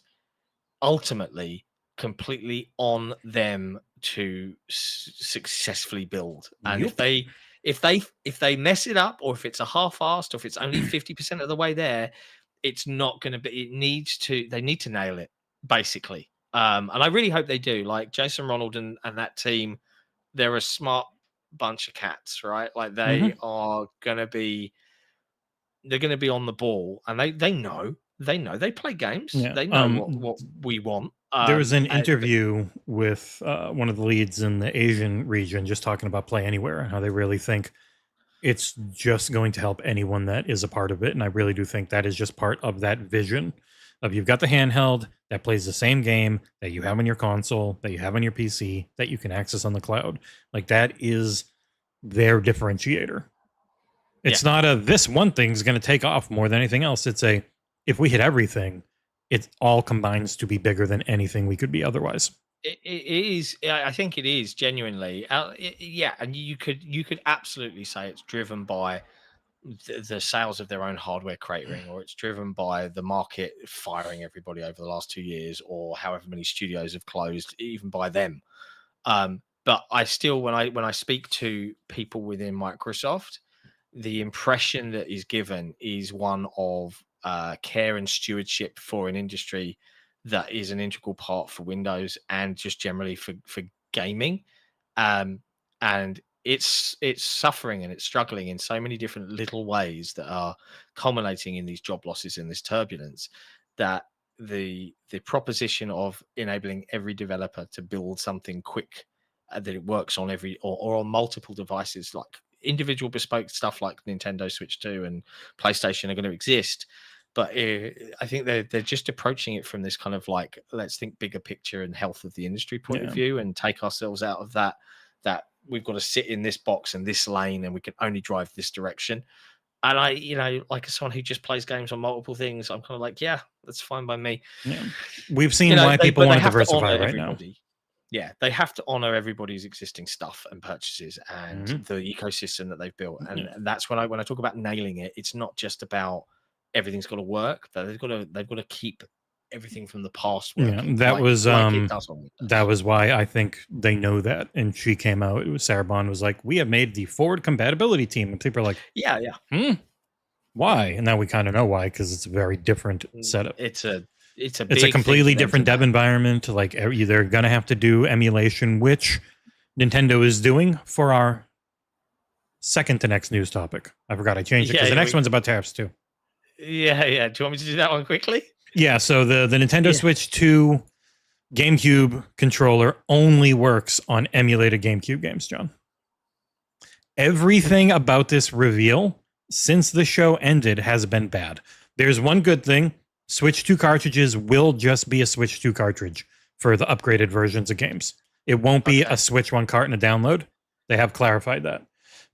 Speaker 3: ultimately completely on them to successfully build. And if they mess it up, or if it's a half-assed, or if it's only 50% of the way there, it's not going to be. They need to nail it, basically. And I really hope they do. Like Jason Ronald and that team, they're a smart bunch of cats, right? Like they are going to be. They're going to be on the ball, and they know. They play games. Yeah. They know what we want.
Speaker 4: There was an interview with one of the leads in the Asian region just talking about Play Anywhere and how they really think it's just going to help anyone that is a part of it. And I really do think that is just part of that vision of you've got the handheld that plays the same game that you have on your console, that you have on your PC, that you can access on the cloud. Like that is their differentiator. It's not a this one thing's going to take off more than anything else. It's a if we hit everything, it all combines to be bigger than anything we could be otherwise.
Speaker 3: It is. I think it is genuinely. Yeah, and you could absolutely say it's driven by the sales of their own hardware cratering, or it's driven by the market firing everybody over the last 2 years, or however many studios have closed, even by them. But I still, when I speak to people within Microsoft, the impression that is given is one of care and stewardship for an industry that is an integral part for Windows and just generally for gaming. And it's suffering and it's struggling in so many different little ways that are culminating in these job losses and this turbulence, that the proposition of enabling every developer to build something quick that it works on every or on multiple devices, like individual bespoke stuff like Nintendo Switch 2 and PlayStation are going to exist. But I think they're just approaching it from this kind of like, let's think bigger picture and health of the industry point of view, and take ourselves out of that we've got to sit in this box and this lane and we can only drive this direction. And I, like as someone who just plays games on multiple things, I'm kind of like, yeah, that's fine by me.
Speaker 4: Yeah. We've seen why people want to diversify right now.
Speaker 3: Yeah, they have to honor everybody's existing stuff and purchases and the ecosystem that they've built. And that's when I talk about nailing it, it's not just about everything's got to work, but they've got to keep everything from the past working.
Speaker 4: Yeah, that was why I think they know that. And she came out, it was Sarah Bond was like, we have made the forward compatibility team, and people are like,
Speaker 3: yeah,
Speaker 4: why? And now we kind of know why, because it's a very different setup.
Speaker 3: It's a
Speaker 4: completely different dev environment. Like they're gonna have to do emulation, which Nintendo is doing for our second to next news topic. I forgot I changed it because the next one's about tariffs too.
Speaker 3: Yeah. Do you want me to do that one quickly?
Speaker 4: Yeah, so the Nintendo Switch 2 GameCube controller only works on emulated GameCube games, John. Everything about this reveal since the show ended has been bad. There's one good thing. Switch 2 cartridges will just be a Switch 2 cartridge for the upgraded versions of games. It won't be a Switch 1 cart and a download. They have clarified that.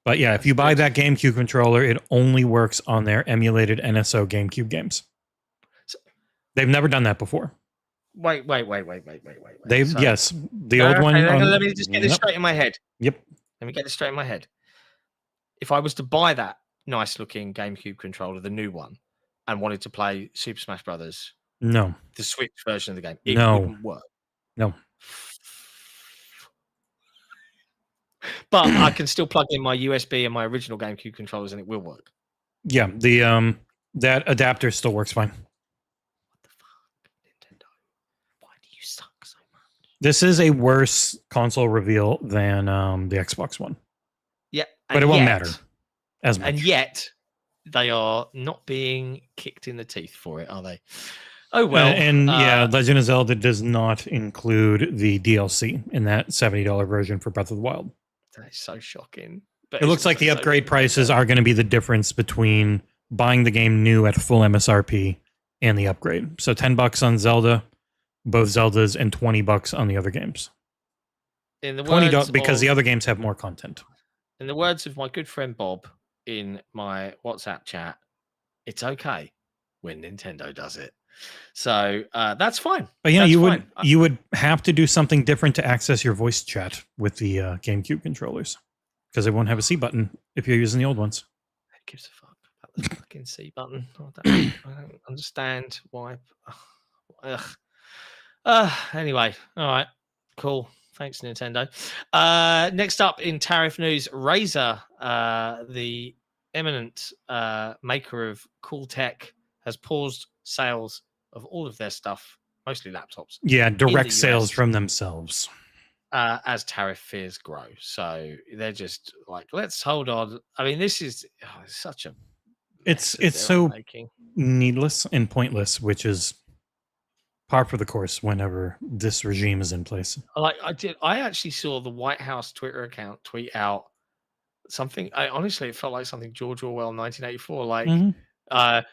Speaker 4: But yeah, if you buy that GameCube controller, it only works on their emulated NSO GameCube games. They've never done that before.
Speaker 3: Wait.
Speaker 4: Yes, the old one.
Speaker 3: Let me just get this straight in my head.
Speaker 4: Yep.
Speaker 3: Let me get this straight in my head. If I was to buy that nice looking GameCube controller, the new one, and wanted to play Super Smash Brothers,
Speaker 4: no,
Speaker 3: the Switch version of the game, it wouldn't work.
Speaker 4: No.
Speaker 3: But I can still plug in my USB and my original GameCube controllers, and it will work.
Speaker 4: Yeah, the that adapter still works fine.
Speaker 3: What the fuck, Nintendo? Why do you suck so much?
Speaker 4: This is a worse console reveal than the Xbox One.
Speaker 3: Yeah,
Speaker 4: but it won't matter as much.
Speaker 3: And yet, they are not being kicked in the teeth for it, are they? Oh well.
Speaker 4: And Legend of Zelda does not include the DLC in that $70 version for Breath of the Wild.
Speaker 3: That is so shocking. But
Speaker 4: it looks like the upgrade prices are going to be the difference between buying the game new at full MSRP and the upgrade. So $10 on Zelda, both Zeldas, and $20 on the other games.
Speaker 3: In the
Speaker 4: $20 because the other games have more content.
Speaker 3: In the words of my good friend Bob in my WhatsApp chat, it's okay when Nintendo does it. So that's fine.
Speaker 4: But yeah, you would have to do something different to access your voice chat with the GameCube controllers, because it won't have a C button if you're using the old ones.
Speaker 3: Who gives a fuck about the fucking C button? I don't understand why. Anyway, all right, cool. Thanks, Nintendo. Next up in tariff news, Razer, the eminent maker of cool tech, has paused sales of all of their stuff, mostly laptops.
Speaker 4: Yeah, direct sales from themselves.
Speaker 3: As tariff fears grow. So they're just like, let's hold on. I mean, this is such a...
Speaker 4: It's so needless and pointless, which is par for the course whenever this regime is in place.
Speaker 3: I actually saw the White House Twitter account tweet out something. Honestly, it felt like something George Orwell, 1984. Like,
Speaker 4: Mhm.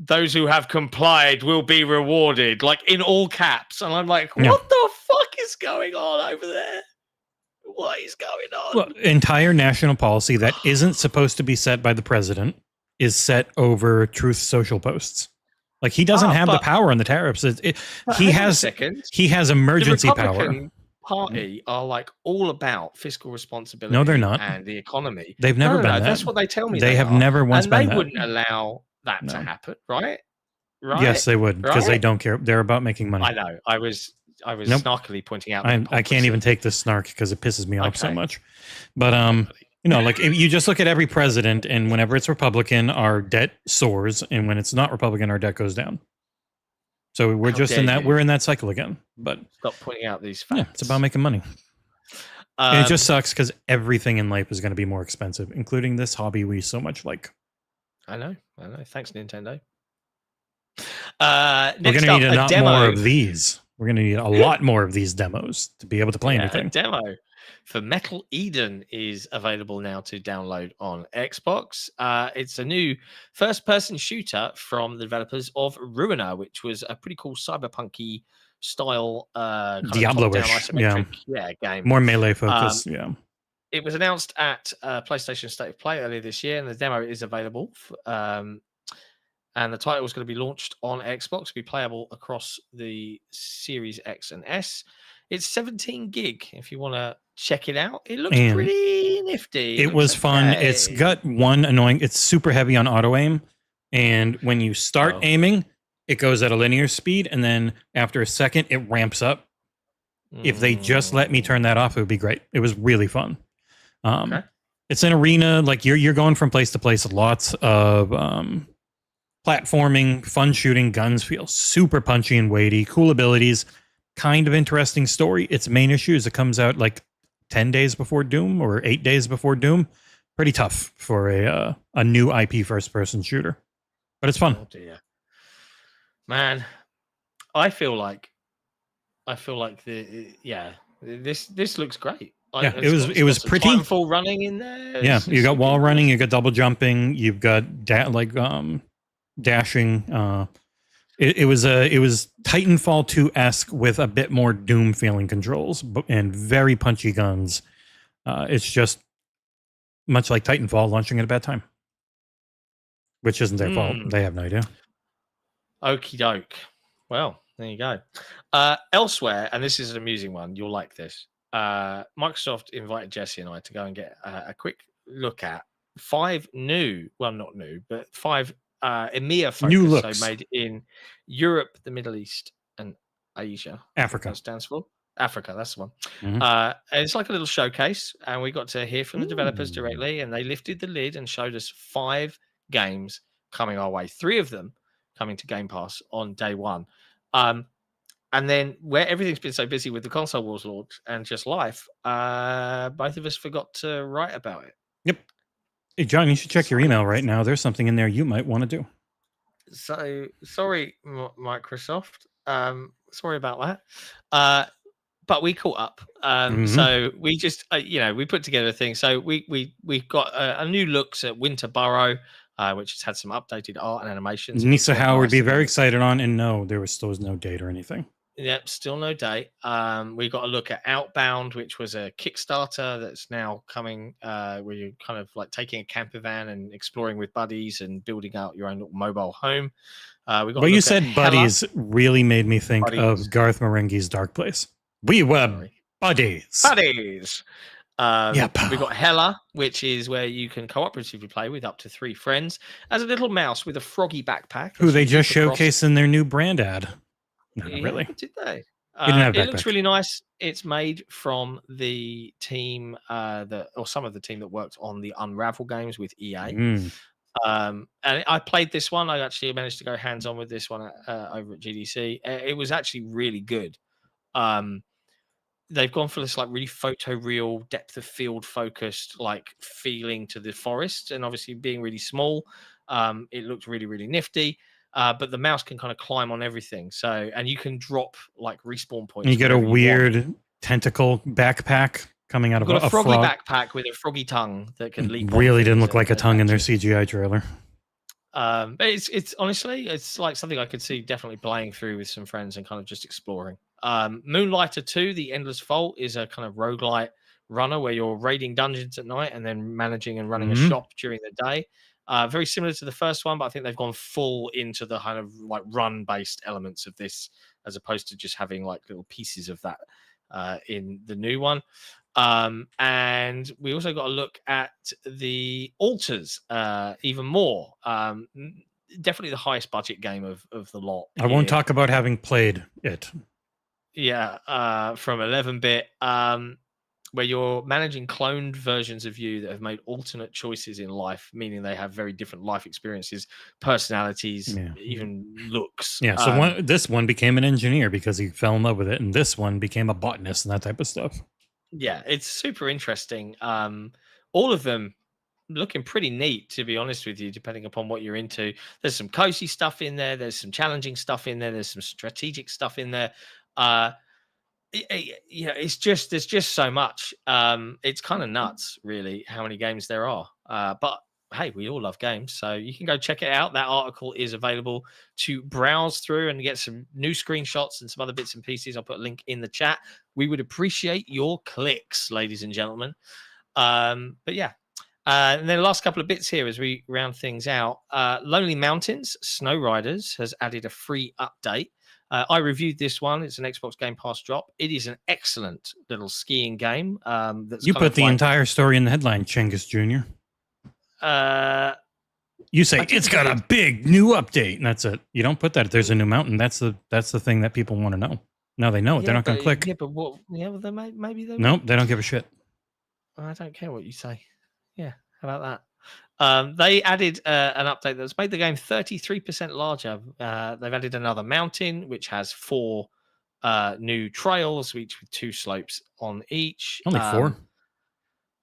Speaker 3: those who have complied will be rewarded, like in all caps. And I'm like,
Speaker 4: Yeah.
Speaker 3: what the fuck is going on over there? What is going on?
Speaker 4: Well, entire national policy that isn't supposed to be set by the president is set over Truth Social posts. Like he doesn't have the power on the tariffs. He has emergency power.
Speaker 3: The Republican Party are like all about fiscal responsibility.
Speaker 4: No, they're not.
Speaker 3: And the economy.
Speaker 4: They've never been that.
Speaker 3: That's what they tell me.
Speaker 4: They have never once
Speaker 3: and
Speaker 4: been
Speaker 3: they
Speaker 4: that.
Speaker 3: wouldn't allow that to happen, right? Right?
Speaker 4: Yes, they would, because they
Speaker 3: Right?
Speaker 4: don't care. They're about making money.
Speaker 3: I know. I was
Speaker 4: Nope.
Speaker 3: snarkily pointing out.
Speaker 4: I can't even take this snark because it pisses me off so
Speaker 3: Okay.
Speaker 4: much. But you know, like if you just look at every president, and whenever it's Republican, our debt soars, and when it's not Republican, our debt goes down. So we're
Speaker 3: How
Speaker 4: just in
Speaker 3: dare
Speaker 4: that.
Speaker 3: you.
Speaker 4: We're in that cycle again. But
Speaker 3: Stop pointing out these facts.
Speaker 4: yeah, it's about making money. And it just sucks because everything in life is going to be more expensive, including this hobby we so much like.
Speaker 3: I know. Thanks, Nintendo.
Speaker 4: We're going to need a lot more of these. We're going to need a lot more of these demos to be able to play anything.
Speaker 3: A demo for Metal Eden is available now to download on Xbox. It's a new first-person shooter from the developers of Ruiner, which was a pretty cool cyberpunky style
Speaker 4: Diablo-ish,
Speaker 3: game.
Speaker 4: More melee focus,
Speaker 3: It was announced at PlayStation State of Play earlier this year, and the demo is available. And the title is going to be launched on Xbox, be playable across the Series X and S. It's 17 gig if you want to check it out. It looks pretty nifty.
Speaker 4: It was fun. It's got one annoying, it's super heavy on auto aim. And when you start aiming, it goes at a linear speed. And then after a second, it ramps up. If they just let me turn that off, it would be great. It was really fun. It's an arena, like you're going from place to place. Lots of platforming, fun shooting, guns feel super punchy and weighty, cool abilities, kind of interesting story. Its main issue is it comes out like 10 days before Doom or 8 days before Doom. Pretty tough for a new IP first-person shooter, but it's fun.
Speaker 3: Oh dear, man! I feel like this looks great.
Speaker 4: It was pretty.
Speaker 3: Titanfall running in there.
Speaker 4: Yeah, you got wall running, you got double jumping, you've got dashing. It was Titanfall 2-esque with a bit more Doom feeling controls and very punchy guns. It's just much like Titanfall launching at a bad time, which isn't their fault. They have no idea.
Speaker 3: Okie doke. Well, there you go. Elsewhere, and this is an amusing one. You'll like this. Microsoft invited Jesse and I to go and get a quick look at 5 new, well, not new, but 5 EMEA focus,
Speaker 4: new looks.
Speaker 3: So made in Europe, the Middle East, and Asia.
Speaker 4: Africa.
Speaker 3: That stands for Africa. That's the one. And it's like a little showcase, and we got to hear from the developers directly, and they lifted the lid and showed us 5 games coming our way. 3 of them coming to Game Pass on day 1. And then where everything's been so busy with the console wars launch and just life, both of us forgot to write about it.
Speaker 4: Yep. Hey, John, you should check your email right now. There's something in there you might want to do.
Speaker 3: So sorry, Microsoft. Sorry about that. But we caught up. So we just, we put together a thing. So we got a new looks at Winterborough, which has had some updated art and animations.
Speaker 4: Nisa Howe would be very excited on, and no, there was still no date or anything.
Speaker 3: Yep, still no date. We got a look at Outbound, which was a Kickstarter that's now coming, where you're kind of like taking a camper van and exploring with buddies and building out your own little mobile home. We got.
Speaker 4: What you said, buddies, really made me think of Garth Marenghi's Dark Place. We were buddies.
Speaker 3: Buddies. We got Hella, which is where you can cooperatively play with up to 3 friends as a little mouse with a froggy backpack.
Speaker 4: Who they just showcased in their new brand ad. Not really.
Speaker 3: Did they?
Speaker 4: It
Speaker 3: looks really nice. It's made from the team or some of the team that worked on the Unravel games with EA. And I played this one. I actually managed to go hands-on with this one over at GDC. It was actually really good. They've gone for this like really photoreal, depth of field focused like feeling to the forest, and obviously being really small, it looked really, really nifty. But the mouse can kind of climb on everything. So, and you can drop like respawn points.
Speaker 4: You get a weird tentacle backpack coming out of
Speaker 3: Got a froggy
Speaker 4: frog.
Speaker 3: backpack with a froggy tongue that can leap.
Speaker 4: Really didn't look like a tongue in their CGI trailer.
Speaker 3: But it's honestly, it's like something I could see definitely playing through with some friends and kind of just exploring. Moonlighter 2, The Endless Vault, is a kind of roguelite runner where you're raiding dungeons at night and then managing and running a shop during the day. Very similar to the first one, but I think they've gone full into the kind of like run-based elements of this, as opposed to just having like little pieces of that in the new one. And we also got a look at the Alters even more. Definitely the highest budget game of the lot.
Speaker 4: I won't talk about having played it.
Speaker 3: Yeah, from 11-bit, where you're managing cloned versions of you that have made alternate choices in life, meaning they have very different life experiences, personalities, even looks.
Speaker 4: Yeah, so this one became an engineer because he fell in love with it, and this one became a botanist and that type of stuff.
Speaker 3: Yeah, it's super interesting. All of them looking pretty neat, to be honest with you, depending upon what you're into. There's some cozy stuff in there. There's some challenging stuff in there. There's some strategic stuff in there. It's just, there's just so much. It's kind of nuts, really, how many games there are. But hey, we all love games, so you can go check it out. That article is available to browse through and get some new screenshots and some other bits and pieces. I'll put a link in the chat. We would appreciate your clicks, ladies and gentlemen. But yeah. And then the last couple of bits here as we round things out. Lonely Mountains Snow Riders has added a free update. I reviewed this one. It's an Xbox Game Pass drop. It is an excellent little skiing game.
Speaker 4: You put the entire story in the headline, Chengiz Jr. You say it's got a big new update, and that's it. You don't put that. There's a new mountain. That's the thing that people want to know. Now they know it. They're not going to click.
Speaker 3: Yeah, but what? Yeah, well, maybe they.
Speaker 4: Nope, they don't give a shit.
Speaker 3: I don't care what you say. Yeah, how about that? They added an update that's made the game 33% larger. They've added another mountain, which has 4 new trails, each with 2 slopes on each.
Speaker 4: Only 4?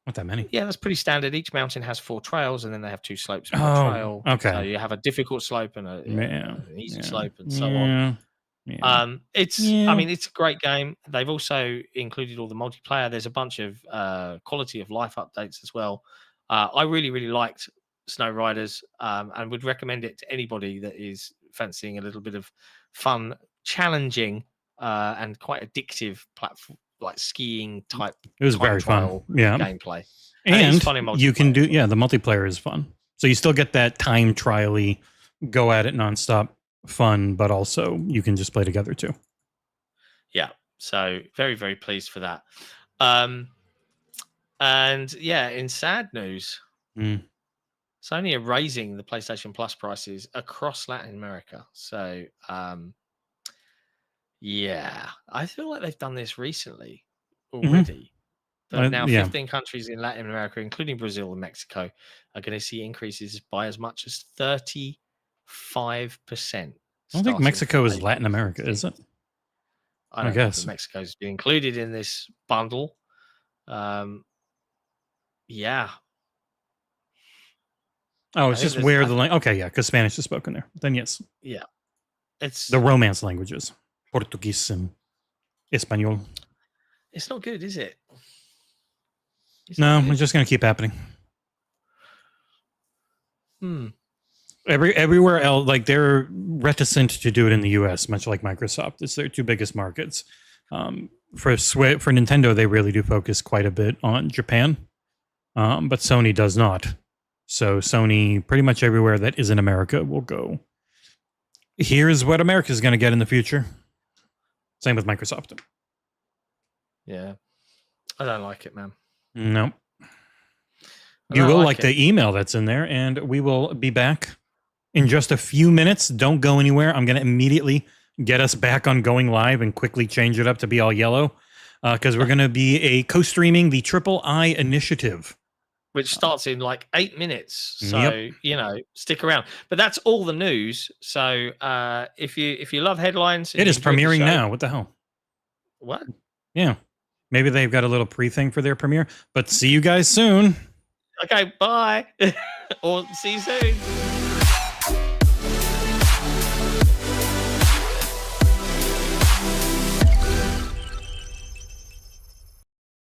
Speaker 4: Not that many.
Speaker 3: Yeah, that's pretty standard. Each mountain has 4 trails, and then they have 2 slopes per trail.
Speaker 4: Okay.
Speaker 3: So you have a difficult slope and an easy slope, and so on.
Speaker 4: Yeah.
Speaker 3: I mean, it's a great game. They've also included all the multiplayer. There's a bunch of quality of life updates as well. I really, really liked Snow Riders, and would recommend it to anybody that is fancying a little bit of fun, challenging, and quite addictive platform, like skiing type.
Speaker 4: It was very fun. Yeah.
Speaker 3: Gameplay.
Speaker 4: And
Speaker 3: fun in
Speaker 4: you can do, the multiplayer is fun. So you still get that time trial-y, go at it nonstop fun, but also you can just play together too.
Speaker 3: Yeah. So very, very pleased for that. And yeah, in sad news, Sony are raising the PlayStation Plus prices across Latin America. So, yeah, I feel like they've done this recently already. But now 15 countries in Latin America, including Brazil and Mexico, are going to see increases by as much as 35%.
Speaker 4: I don't think Mexico is Latin America, is it?
Speaker 3: I guess Mexico's been included in this bundle. Yeah.
Speaker 4: Oh, it's just where the okay, yeah, because Spanish is spoken there. Then yes.
Speaker 3: Yeah. It's
Speaker 4: the Romance languages. Portuguese and Espanol.
Speaker 3: It's not good, is it?
Speaker 4: No, it's just going to keep happening. Everywhere else, like they're reticent to do it in the US, much like Microsoft. It's their 2 biggest markets. For Nintendo, they really do focus quite a bit on Japan, but Sony does not. So Sony, pretty much everywhere that is in America, will go. Here's what America is going to get in the future. Same with Microsoft.
Speaker 3: Yeah, I don't like it, man.
Speaker 4: No. You will like the email that's in there, and we will be back in just a few minutes. Don't go anywhere. I'm going to immediately get us back on going live and quickly change it up to be all yellow, because we're going to be co-streaming the Triple I Initiative,
Speaker 3: which starts in like 8 minutes. So, stick around. But that's all the news. So if you love headlines...
Speaker 4: It is premiering now. What the hell?
Speaker 3: What?
Speaker 4: Yeah. Maybe they've got a little pre-thing for their premiere. But see you guys soon.
Speaker 3: Okay, bye. Or see you soon.